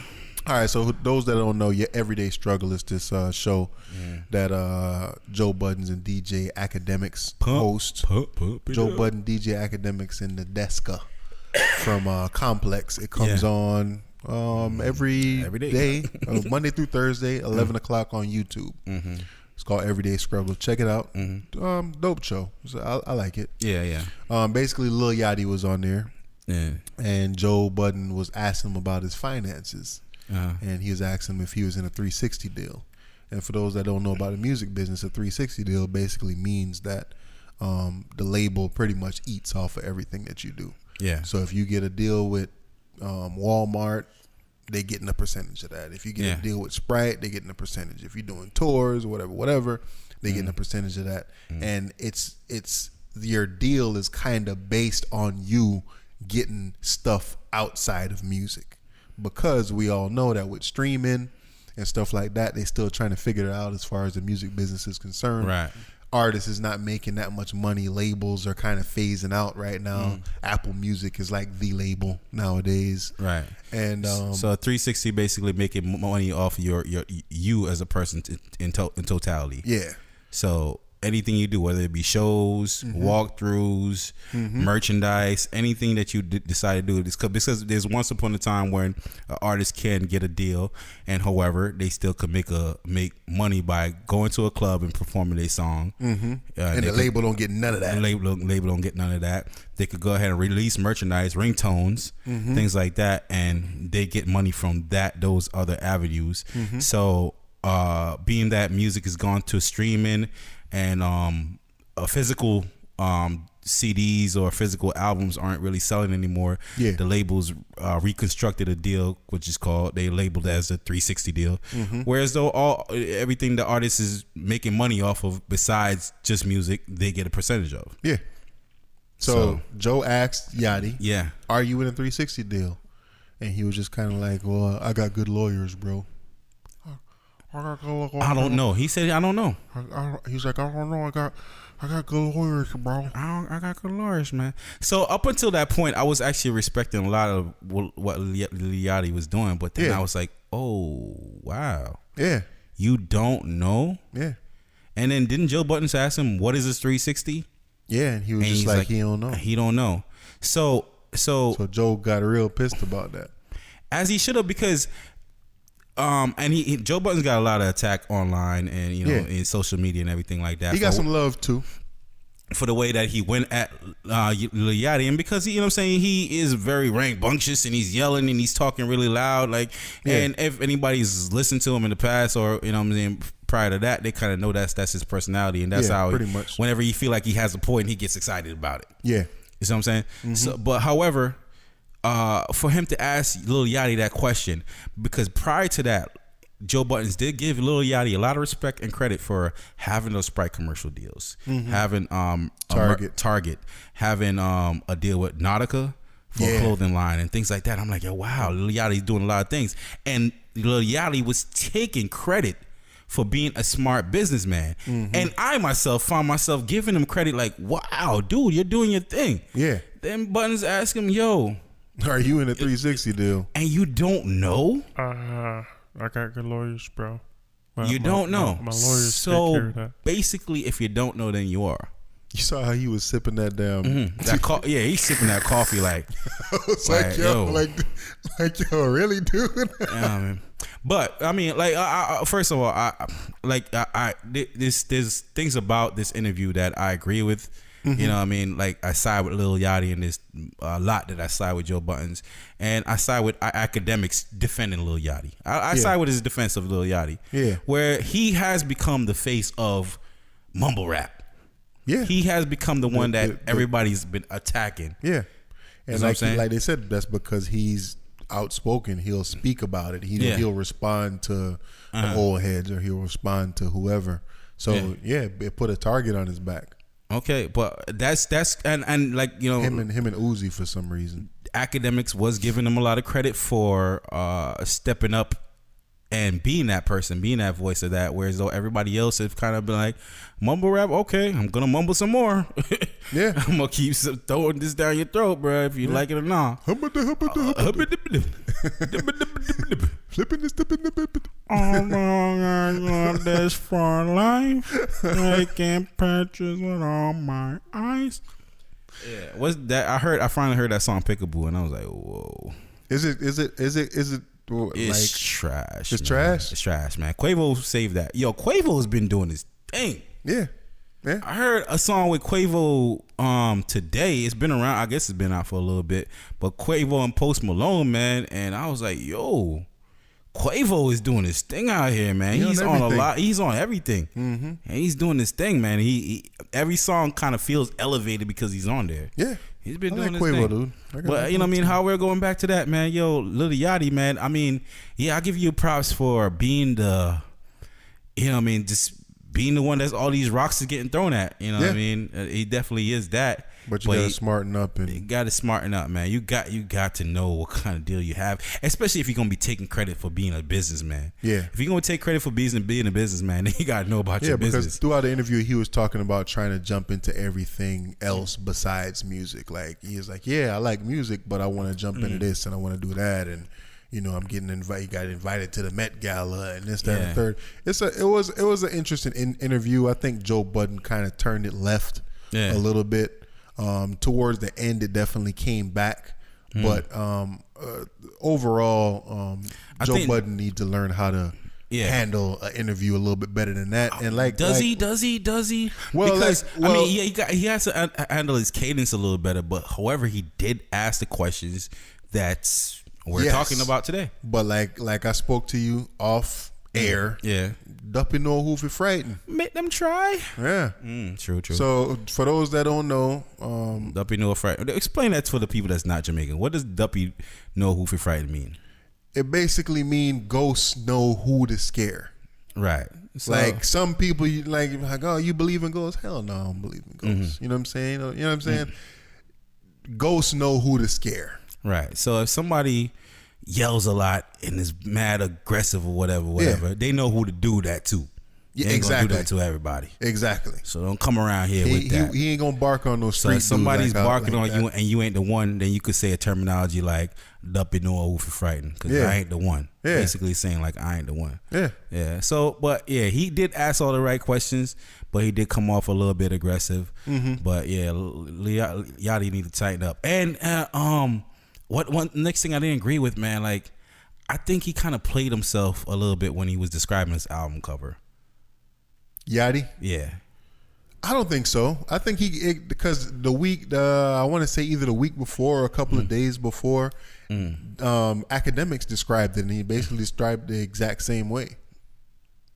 All right, so those that don't know, your Everyday Struggle is this show that Joe Budden and DJ Academics host. Joe Budden, DJ Academics, and the Deska from Complex. It comes on every day, Monday through Thursday, 11 o'clock on YouTube. It's called Everyday Struggle. Check it out. Dope show. So I like it. Yeah. Basically, Lil Yachty was on there. Yeah. And Joe Budden was asking him about his finances. And he was asking him if he was in a 360 deal. And for those that don't know about the music business, a 360 deal basically means that the label pretty much eats off of everything that you do. Yeah. So if you get a deal with Walmart, they getting a percentage of that. If you get a deal with Sprite, they getting a percentage. If you're doing tours or whatever, they getting a percentage of that. And it's your deal is kind of based on you getting stuff outside of music. Because we all know that with streaming and stuff like that, they still trying to figure it out as far as the music business is concerned. Right. Artists is not making that much money. Labels are kind of phasing out right now. Apple Music is like the label nowadays. Right. And so 360 basically making money off you as a person in totality. Yeah. So anything you do, whether it be shows, walkthroughs, merchandise, anything that you decide to do. Because there's once upon a time when an artist can get a deal, and however, they still could make money by going to a club and performing their song. And the label don't get none of that. The label don't get none of that. They could go ahead and release merchandise, ringtones, things like that, and they get money from those other avenues. So being that music has gone to streaming and a physical CDs or physical albums aren't really selling anymore. The labels reconstructed a deal, which is they labeled it as a 360 deal. Whereas though everything the artist is making money off of besides just music, they get a percentage of. So Joe asked Yachty, are you in a 360 deal? And he was just kind of like, well, I got good lawyers, bro. I don't know. He said, I don't know. He's like, I don't know. I got good lawyers, bro. I got good lawyers, man. So up until that point, I was actually respecting a lot of what Lil Yachty was doing. But then I was like, oh, wow. You don't know? And then didn't Joe Buttons ask him, what is this 360? And he was just like, he don't know. He don't know. So Joe got real pissed about that. As he should have, because and Joe Buttons got a lot of attack online and in social media and everything like that. He got some love too for the way that he went at Lil Yachty, and because what I'm saying, he is very rambunctious and he's yelling and he's talking really loud, and if anybody's listened to him in the past or what I'm saying prior to that, they kind of know that's his personality, and that's how pretty much whenever he feel like he has a point, he gets excited about it. You see what I'm saying? So, but however, for him to ask Lil Yachty that question, because prior to that, Joe Buttons did give Lil Yachty a lot of respect and credit for having those Sprite commercial deals, having Target, having a deal with Nautica for a clothing line and things like that. I'm like, yo, wow, Lil Yachty's doing a lot of things, and Lil Yachty was taking credit for being a smart businessman, and I myself found myself giving him credit, like, wow, dude, you're doing your thing. Then Buttons asked him, yo, are you in a 360 deal? And you don't know? I got good lawyers, bro. You don't know. My lawyers take care of that. Basically, if you don't know, then you are. You saw how he was sipping that damn. He's sipping that coffee like. I was like, yo, really, dude? But I mean, first of all, there's things about this interview that I agree with. You know what I mean? Like, I side with Lil Yachty, and there's a lot that I side with Joe Buttons. And I side with academics defending Lil Yachty. I side with his defense of Lil Yachty. Where he has become the face of mumble rap. He has become the one that everybody's been attacking. And like they said, that's because he's outspoken. He'll speak about it. He'll respond to the old heads, or he'll respond to whoever. So it put a target on his back. Okay, but that's and like, you know, him and Uzi, for some reason, academics was giving him a lot of credit for stepping up and being that person, being that voice of that, whereas though everybody else have kind of been like, mumble rap, okay, I'm gonna mumble some more. I'm gonna keep throwing this down your throat, bro, if you like it or not. Flipping this, this for life, making pictures with all my eyes. What's that? I finally heard that song Peekaboo, and I was like, whoa. Is it? It's trash. It's trash. It's trash, man. Quavo saved that. Yo, Quavo's been doing his thing. I heard a song with Quavo today. It's been around. I guess it's been out for a little bit. But Quavo and Post Malone, man, and I was like, yo, Quavo is doing his thing out here, man. He's on a lot. He's on everything, and he's doing this thing, man. He every song kind of feels elevated because he's on there. He's been doing his Quavo, thing. Dude. But you know what I mean? How we're going back to that, man. Yo, Lil Yachty, man. I mean, I give you props for being the, you know what I mean, just being the one that's all these rocks is getting thrown at. You know what I mean? He definitely is that. But you gotta smarten up, and you gotta smarten up, man. You got to know what kind of deal you have, especially if you're gonna be taking credit for being a businessman. If you're gonna take credit for being a businessman, then you gotta know about your business. Because throughout the interview, he was talking about trying to jump into everything else besides music. Like, he was like, I like music, but I want to jump into this and I want to do that, and I'm getting invited. Got invited to the Met Gala and this, that, and the third. It was an interesting interview. I think Joe Budden kind of turned it left a little bit. Towards the end, it definitely came back, but overall, Joe Budden needs to learn how to handle an interview a little bit better than that. And does he? Well, because he has to handle his cadence a little better. But however, he did ask the questions that we're talking about today. But like I spoke to you off air. Yeah. Duppy know who fi frighten. Make them try. Yeah. True. So for those that don't know, Duppy know frighten. Explain that for the people that's not Jamaican. What does Duppy know who fi frighten mean? It basically means ghosts know who to scare. Right. So, like some people, oh, you believe in ghosts? Hell no, I don't believe in ghosts. You know what I'm saying? You know what I'm saying? Ghosts know who to scare. Right. So if somebody yells a lot and is mad, aggressive, or whatever, they know who to do that to. Yeah, they ain't exactly. gonna do that to everybody. Exactly. So don't come around here with that. He ain't gonna bark on those street dudes. So if somebody's barking on that. you and you ain't the one, then you could say a terminology like "Duppy know who for frightened" because I ain't the one. Yeah. Basically saying like I ain't the one. Yeah. So, but he did ask all the right questions, but he did come off a little bit aggressive. But Yachty need to tighten up. And one next thing I didn't agree with, man, like I think he kind of played himself a little bit when he was describing his album cover. Yachty? Yeah. I don't think so. I think because I want to say either the week before or a couple of days before, Academics described it, and he basically described the exact same way,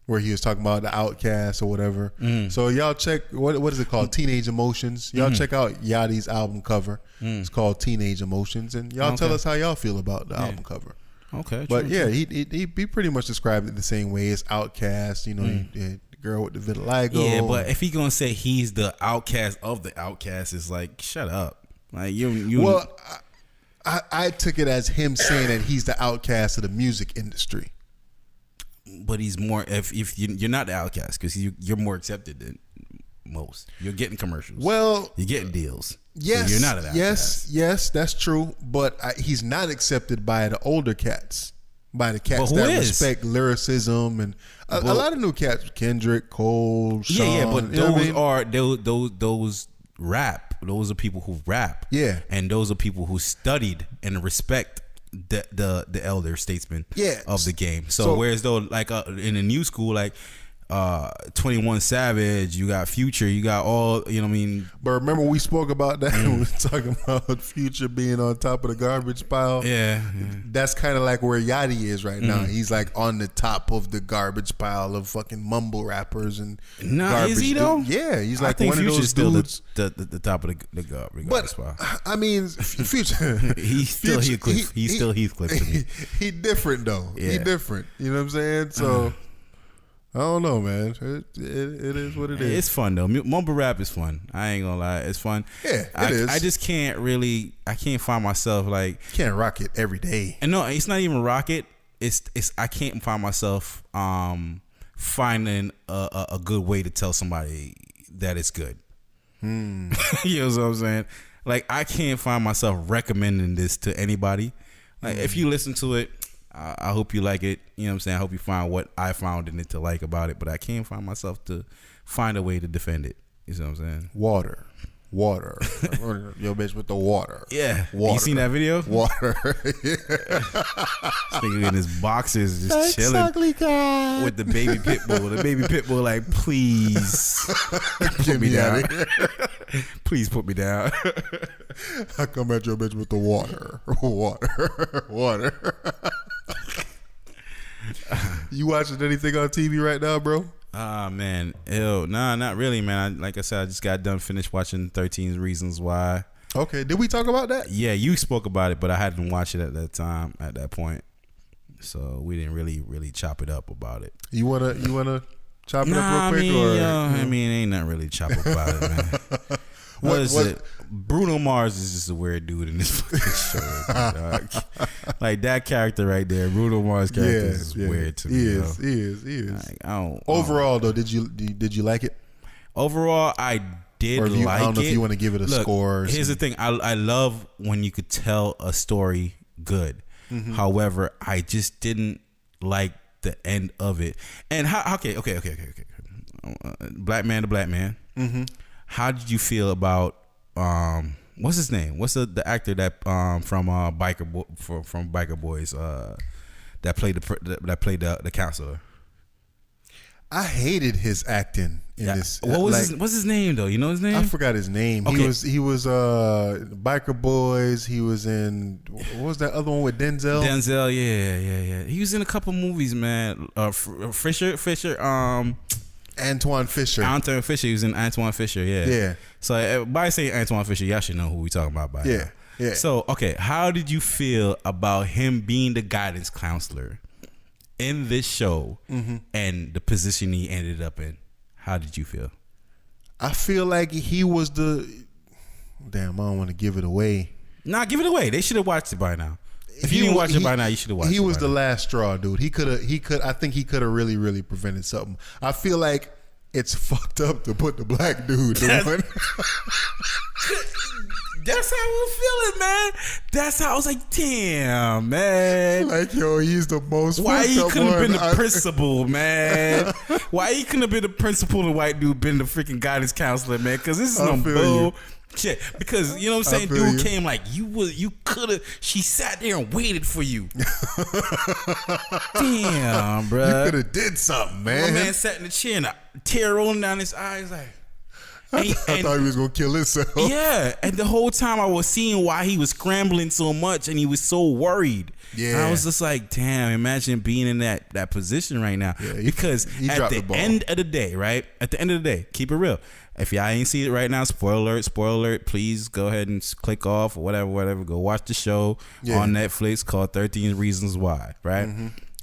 where he was talking about the Outcast or whatever. So y'all check, what is it called? Teenage Emotions. Y'all check out Yachty's album cover. It's called Teenage Emotions, and y'all tell us how y'all feel about the album cover. Okay. But he pretty much described it the same way. It's Outcast, the girl with the vitiligo. Yeah, but if he gonna say he's the outcast of the outcast, it's like shut up. Like you. Well, I took it as him saying that he's the outcast of the music industry. But he's more if you're not the outcast because you're more accepted than most. You're getting commercials. Well, you're getting deals. Yes, so you're not an outcast. Yes, that's true. But he's not accepted by the older cats. By the cats that respect lyricism and a lot of new cats, Kendrick, Cole, Sean. But those rap. Those are people who rap. Yeah, and those are people who studied and respect the elder statesmen of the game. So whereas though like in the new school, like 21 Savage, you got Future, you got all, you know what I mean? But remember we spoke about that when we were talking about Future being on top of the garbage pile? Yeah. That's kind of like where Yachty is right now. He's like on the top of the garbage pile of fucking mumble rappers and garbage. Is he though? Yeah, he's like one of those dudes. The top of the garbage pile. I mean, Future. He's still Heathcliff. He's still Heathcliff to me. He different though. Yeah. He different. You know what I'm saying? So I don't know, man. It is what it is. It's fun though. Mumble rap is fun. I ain't gonna lie, it's fun. Yeah, it is. I just can't really. I can't find myself like. Can't rock it every day. And no, it's not even rock it. It's. I can't find myself finding a good way to tell somebody that it's good. You know what I'm saying? Like I can't find myself recommending this to anybody. Like if you listen to it, I hope you like it. You know what I'm saying? I hope you find what I found in it to like about it. But I can't find myself to find a way to defend it. You know what I'm saying? Water. Yo, bitch with the water. Yeah. Water. You seen that video? Water. This nigga in his boxes just chilling ugly guy with the baby pit bull. The baby pit bull like, please put me down. Please put me down. I come at your bitch with the water. Water. You watching anything on TV right now, bro? Man. Ew. Nah, not really, man. Like I said, I just got done finished watching 13 Reasons Why. Okay. Did we talk about that? Yeah, you spoke about it, but I hadn't watched it at that time, at that point. So we didn't really chop it up about it. You wanna chop it up real quick? I mean, ain't nothing really chop up about it, man. What is it? Bruno Mars is just a weird dude in this fucking show. Dog. Like that character right there, Bruno Mars character is weird to me. He is. Like, Overall, though, did you like it? Overall, I did like it. I don't know if you want to give it a score. Here's the thing: I love when you could tell a story good. However, I just didn't like the end of it. And how? Okay. Black man to black man. How did you feel about what's his name? What's the actor that from Biker Boys that played the counselor? I hated his acting in this. What's his name though? You know his name? I forgot his name. Okay. He was Biker Boys. He was in, what was that other one with Denzel? Denzel, yeah. He was in a couple movies, man. Fisher. Antoine Fisher. Antoine Fisher. He was in Antoine Fisher. Yeah. Yeah. So by saying Antoine Fisher, y'all should know who we talking about. Yeah. Yeah. So okay, how did you feel about him being the guidance counselor in this show and the position he ended up in? How did you feel? I feel like he was the. Damn, I don't want to give it away. Nah, give it away. They should have watched it by now. If you didn't watch it by now, you should have watched it. He was the now. last straw, dude. I think he could have really prevented something. I feel like it's fucked up to put the black dude on. That's how I was feeling, man. That's how I was like, damn, man. Like, yo, he's the most. Why he couldn't have been the one. principal, man? Why he couldn't have been the principal and the white dude been the freaking guidance counselor, man? Because this is some bull shit. Because you know what I'm saying, dude came like you could have. She sat there and waited for you. Damn, bro. You could have did something, man. My man sat in the chair and a tear rolling down his eyes, like. I thought he was gonna kill himself. Yeah, and the whole time I was seeing why he was scrambling so much, and he was so worried. Yeah, and I was just like, damn, imagine being in that position right now. Yeah, because at the end of the day, right? At the end of the day, keep it real. If y'all ain't see it right now, spoiler alert, please go ahead and click off or whatever. Go watch the show on Netflix called 13 Reasons Why, right?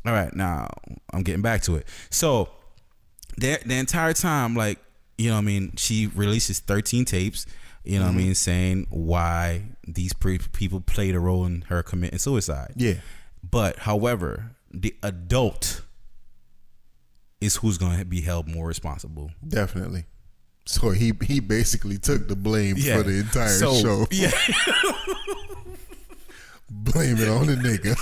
All right, now I'm getting back to it. So the entire time, like, you know what I mean, she releases 13 tapes, you know what I mean, saying why these people played a role in her committing suicide. Yeah. But, however, the adult is who's going to be held more responsible. Definitely. So he basically took the blame for the entire show. Yeah. Blame it on the nigga.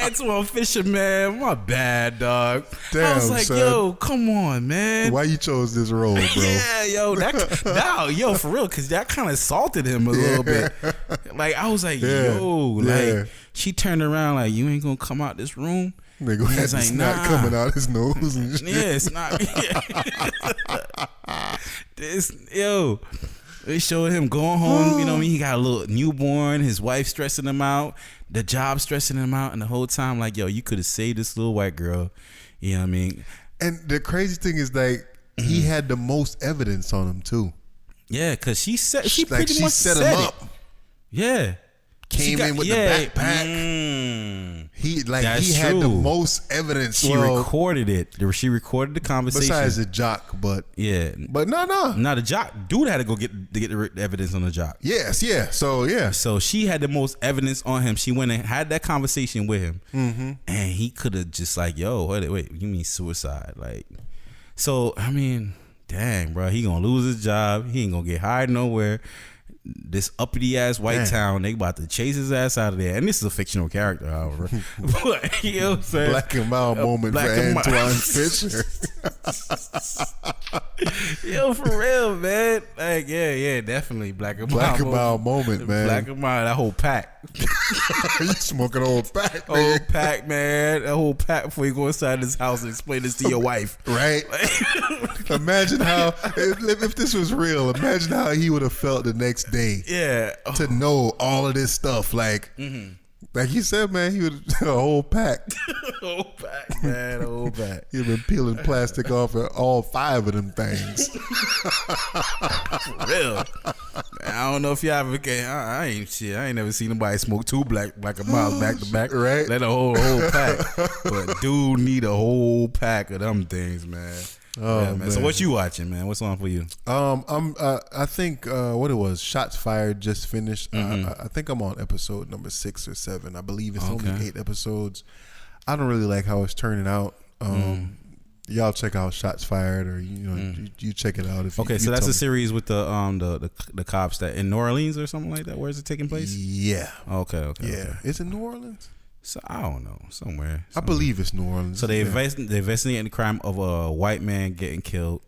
Antoine Fisher, man, my bad, dog. Damn, I was like, son. yo, come on, man. Why you chose this role, bro? Yeah, yo, for real, because that kind of assaulted him a little bit. Like, I was like, like, she turned around like, you ain't gonna come out this room? Nigga had like, snot coming out his nose and shit. Yeah, it's not. They showed him going home, you know what I mean? He got a little newborn, his wife stressing him out, the job stressing him out, and the whole time, like, yo, you could have saved this little white girl. You know what I mean? And the crazy thing is, like, he had the most evidence on him, too. Yeah, because she pretty much set him up. Yeah. Came in with the backpack. He had the most evidence. She recorded it. She recorded the conversation. Besides the jock, but not the jock. Dude had to go get the evidence on the jock. Yes, yeah. So she had the most evidence on him. She went and had that conversation with him, and he could have just like, yo, wait, you mean suicide? Like, so I mean, dang, bro, he gonna lose his job. He ain't gonna get hired nowhere. This uppity ass white town, they about to chase his ass out of there. And this is a fictional character, however. But, you know what I'm saying? Black and mild moment for Antoine Fisher. Yo, for real, man. Like, yeah, definitely. Black and mild moment, man. Black and mild, that whole pack. You smoking a whole pack, man. Whole pack, man. That whole pack before you go inside this house and explain this to your wife. Right? Imagine how, if this was real, imagine how he would have felt the next day. Yeah. To know all of this stuff. Like, like you said, man, he would a whole pack. A whole pack, man. A whole pack. He'd been peeling plastic off of all 5 of them things. For real. Man, I don't know if y'all ever can. I ain't never seen nobody smoke 2 black and miles back to back. Right. Let a whole pack. But dude need a whole pack of them things, man. Oh, yeah, man. So what you watching, man? What's on for you? I think what it was, Shots Fired just finished. I think I'm on episode number 6 or 7. I believe it's only 8 episodes. I don't really like how it's turning out. y'all check out Shots Fired, or you check it out. If Okay, you so that's tell a me. series with the cops that in New Orleans or something like that. Where is it taking place? Yeah. Okay. Yeah. Okay. Is it New Orleans? So I don't know, somewhere. I believe it's New Orleans. So they investigate the crime of a white man getting killed.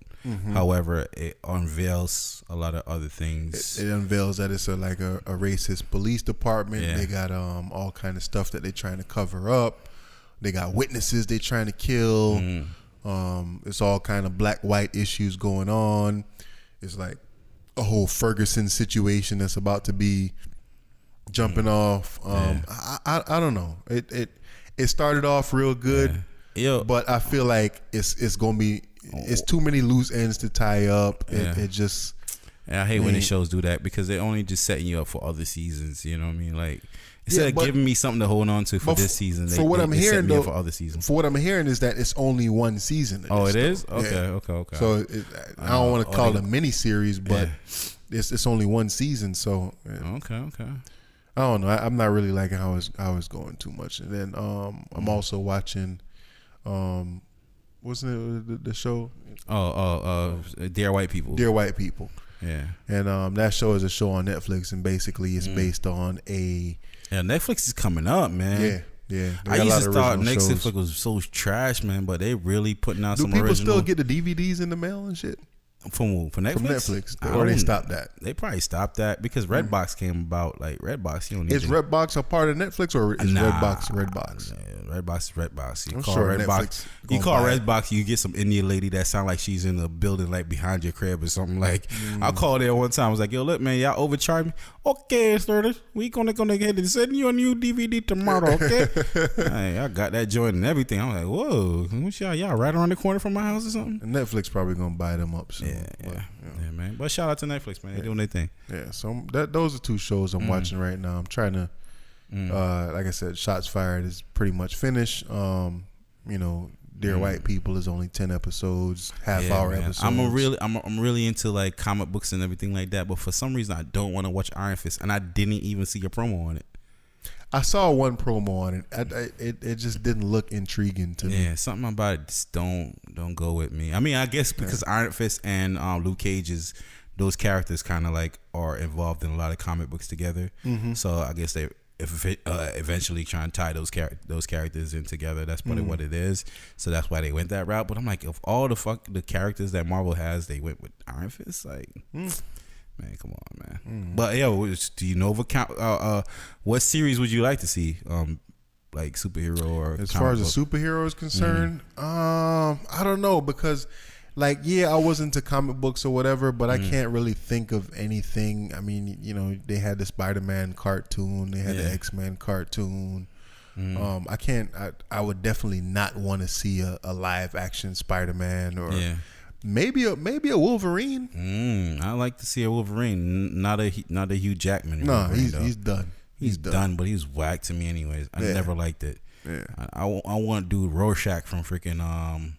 However, it unveils a lot of other things. It unveils that it's a racist police department. Yeah. They got all kind of stuff that they're trying to cover up. They got witnesses they're trying to kill. It's all kind of black-white issues going on. It's like a whole Ferguson situation that's about to be jumping off. I don't know. It started off real good, but I feel like it's gonna be. It's too many loose ends to tie up. It just. And I hate when the shows do that because they're only just setting you up for other seasons. You know what I mean? Like instead of giving me something to hold on to for this season, they set me up for other seasons. For what I'm hearing is that it's only one season. Oh, it is? Okay. So I don't want to call it a mini series, but it's only one season. So okay. I don't know. I'm not really liking how it's going too much. And then I'm also watching. Wasn't it the show? Dear White People. Dear White People. Yeah. And that show is a show on Netflix, and basically it's based on a. Yeah, Netflix is coming up, man. Yeah. I used to thought Netflix was so trash, man, but they really putting out some original. Do people original. still get the DVDs in the mail and shit? From Netflix? From Netflix, or they stopped that? They probably stopped that because Redbox came about. Like Redbox, you don't need. Is Redbox a part of Netflix, or is Redbox Redbox? Redbox is Redbox. You I'm call sure Redbox. You call Redbox, you get some Indian lady that sound like she's in the building like behind your crib or something. Like I called there one time. I was like, "Yo, look, man, y'all overcharge me. Okay, sir, we gonna go ahead and send you a new DVD tomorrow. Okay, hey, I got that joint and everything. I'm like, whoa, what's y'all right around the corner from my house or something? And Netflix probably gonna buy them up soon. Yeah, man. But shout out to Netflix, man. They're doing their thing. Yeah, so those are two shows I'm watching right now. I'm trying to, like I said, Shots Fired is pretty much finished. Dear White People is only 10 episodes, half-hour episodes. I'm really into like comic books and everything like that. But for some reason, I don't want to watch Iron Fist, and I didn't even see a promo on it. I saw one promo on it. It just didn't look intriguing to me. Yeah, something about it just don't go with me. I mean, I guess because Iron Fist and Luke Cage those characters kind of like are involved in a lot of comic books together. So I guess they eventually try and tie those characters in together. That's probably what it is. So that's why they went that route. But I'm like, of all the characters that Marvel has, they went with Iron Fist. Like. Man, come on, man. But do you know what series would you like to see? Like superhero or as far as a superhero is concerned, I don't know, because I was into comic books or whatever, but I can't really think of anything. I mean, they had the Spider-Man cartoon, they had the X-Men cartoon. I would definitely not want to see a live action Spider-Man or maybe a Wolverine. I like to see a Wolverine, not a Hugh Jackman. No, he's done. He's done, but he's whack to me anyways. I never liked it. Yeah, I want to do Rorschach from freaking.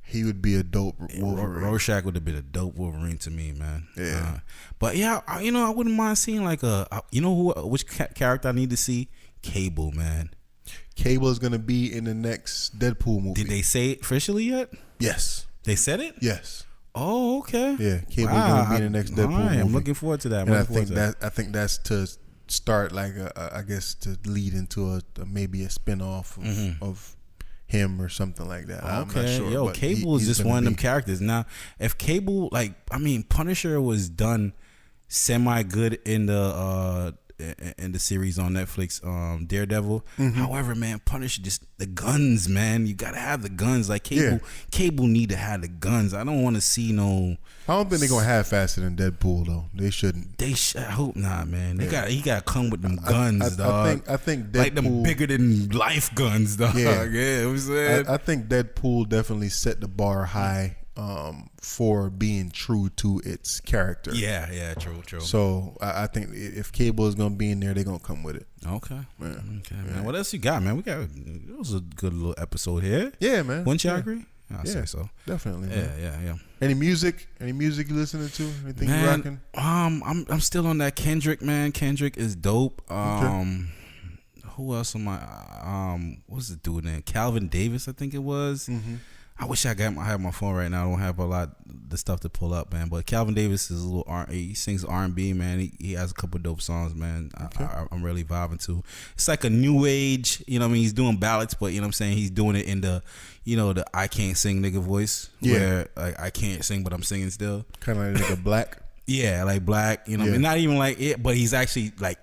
He would be a dope Wolverine. Rorschach would have been a dope Wolverine to me, man. Yeah, but I wouldn't mind seeing like which character I need to see? Cable, man. Cable is gonna be in the next Deadpool movie. Did they say it officially yet? Yes. They said it? Yes. Oh, okay. Yeah, Cable's gonna be in the next Deadpool movie. I'm looking forward to that. And I think that's to start I guess to lead into maybe a spinoff of him or something like that. I'm not sure. Yo, Cable is just one of them characters. Now, if Cable, Punisher was done semi good in the series on Netflix, Daredevil. However, man, Punisher, just the guns, man. You gotta have the guns. Like Cable need to have the guns. I don't want to see no. I don't think they're gonna have faster than Deadpool though. They shouldn't. I hope not, man. He gotta come with them guns, dog. I think Deadpool, like them bigger than life guns, dog. Yeah, you know what I'm saying? I think Deadpool definitely set the bar high. For being true to its character. Yeah, true. So I think if Cable is gonna be in there, they're gonna come with it. Okay, man. What else you got, man? It was a good little episode here. Yeah, man. Wouldn't y'all agree? I say so. Definitely. Man. Yeah. Any music you listening to? Anything you rocking? I'm still on that Kendrick, man. Kendrick is dope. Who else am I? What's the dude name? Calvin Davis, I think it was. I wish I have my phone right now. I don't have a lot the stuff to pull up, man. But Calvin Davis is a little he sings R&B, man. He has a couple dope songs, man. I'm really vibing to. It's like a new age, you know what I mean? He's doing ballads, but you know what I'm saying? He's doing it in the, the I can't sing nigga voice. Yeah. Where like I can't sing, but I'm singing still. Kind of like nigga Black. Yeah, like Black, you know what I mean? Not even like it, but he's actually like,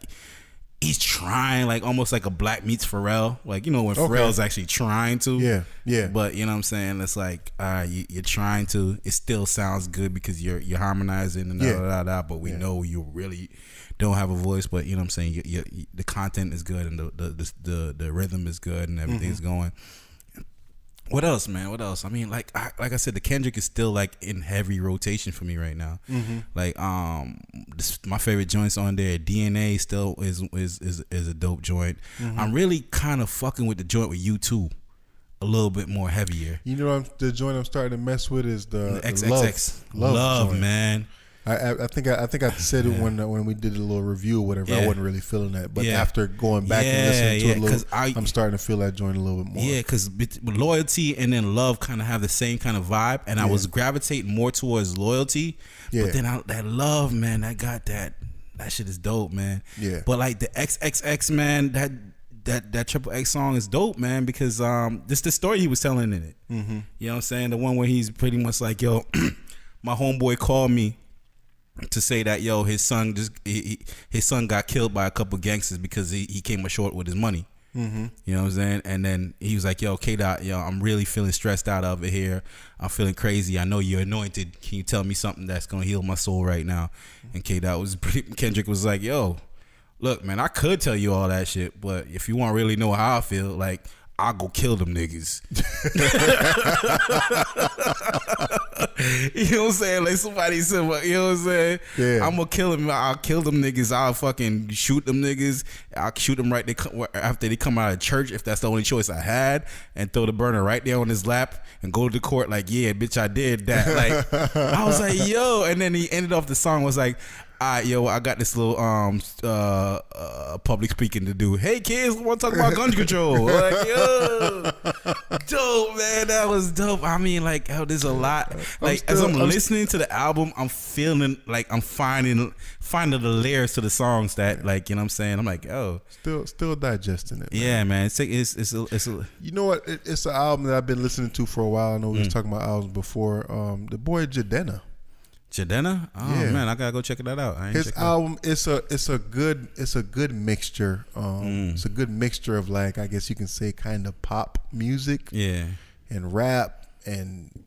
he's trying, like almost like a Black meets Pharrell. Like, when Pharrell's actually trying to. Yeah. But you know what I'm saying? It's like, you're trying to. It still sounds good because you're harmonizing and but we know you really don't have a voice. But you know what I'm saying? The content is good and the rhythm is good and everything's going. What else, man? What else? I mean, like I said, the Kendrick is still like in heavy rotation for me right now. Like, my favorite joints on there, DNA still is a dope joint. I'm really kind of fucking with the joint with U2 a little bit more heavier. The joint I'm starting to mess with is the XXX Love joint. Man. I think I said it when we did a little review or whatever. I wasn't really feeling that, but after going back and listening to it a little, I'm starting to feel that joint a little bit more. Yeah, because Loyalty and then Love kind of have the same kind of vibe, and I was gravitating more towards Loyalty. Yeah. But then that Love, man, that shit is dope, man. Yeah. But like the XXX, man, that Triple X song is dope, man, because this the story he was telling in it. You know what I'm saying? The one where he's pretty much like, yo, my homeboy called me to say that his son his son got killed by a couple gangsters because he came up short with his money. You know what I'm saying? And then he was like, yo, K-Dot, I'm really feeling stressed out over here. I'm feeling crazy. I know you're anointed. Can you tell me something that's gonna heal my soul right now? And K-Dot Kendrick was like, yo, look, man, I could tell you all that shit, but if you want to really know how I feel, like, I'll go kill them niggas. You know what I'm saying? Like somebody said, you know what I'm saying? Yeah. I'm gonna kill them. I'll kill them niggas. I'll fucking shoot them niggas. I'll shoot them right after they come out of church, if that's the only choice I had, and throw the burner right there on his lap and go to the court like, yeah, bitch, I did that. Like, I was like, yo. And then he ended off the song was like, yo, I got this little public speaking to do. Hey kids, want to talk about gun control? Like, yo, dope, man. That was dope. I mean, like, there's a lot. Like, as I'm listening to the album, I'm feeling like I'm finding the layers to the songs that, like, you know what I'm saying? I'm like, oh, still digesting it. Man. Yeah, man. It's a you know what? It's an album that I've been listening to for a while. I know we was talking about albums before. The boy Jadena. Jadena? Oh man, I gotta go check that out. His album, it's a good mixture. It's a good mixture of, like, I guess you can say, kind of pop music, and rap and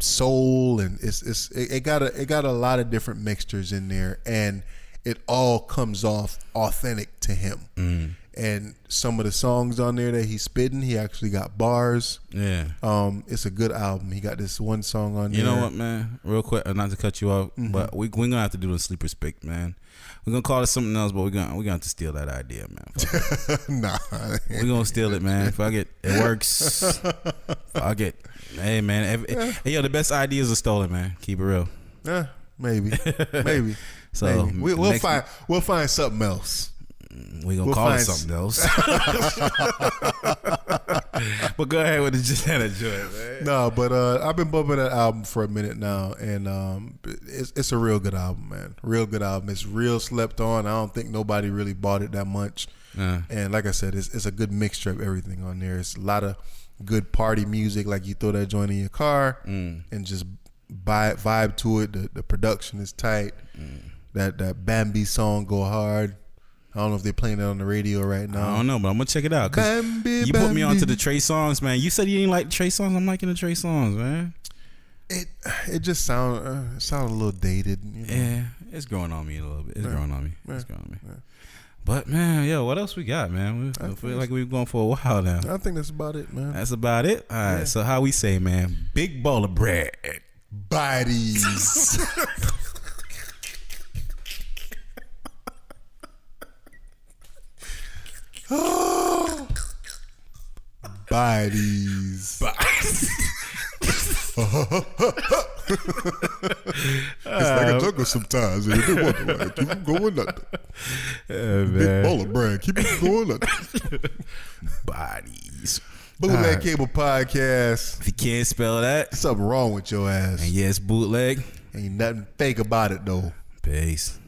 soul, and it got a lot of different mixtures in there, and it all comes off authentic to him. And some of the songs on there that he's spitting, he actually got bars. Yeah. It's a good album. He got this one song on there. You know what, man? Real quick, not to cut you off, but we're gonna have to do the sleeper spick, man. We're gonna call it something else, but we're gonna have to steal that idea, man. Nah. We're gonna steal it, man. Fuck it. It works. Fuck it. Hey, man. Hey, yo, the best ideas are stolen, man. Keep it real. Maybe. So maybe. We'll find something else. We're gonna call it something else. But go ahead with the Jadena joint, man. No, but I've been bumping that album for a minute now, and it's a real good album, man. Real good album. It's real slept on. I don't think nobody really bought it that much. And like I said, it's a good mixture of everything on there. It's a lot of good party music, like you throw that joint in your car and just vibe to it. The production is tight. That Bambi song go hard. I don't know if they're playing it on the radio right now. I don't know, but I'm gonna check it out. You put me onto the Trey Songz, man. You said you didn't like the Trey Songz. I'm liking the Trey Songz, man. It just sound a little dated. You know? Yeah, it's growing on me a little bit. It's growing on me. Yeah. But man, yo, what else we got, man? I feel like we've been going for a while now. I think that's about it, man. That's about it. All right. So how we say, man? Big ball of bread. Buy Deez. Buy Deez. It's like a jungle sometimes. And you wonder, like, keep them going under. Yeah, big ball of bread. Keep them going under. Buy Deez. Bootleg All right. Cable Podcast. If you can't spell that, Something wrong with your ass. and yes, bootleg. Ain't nothing fake about it though. Peace.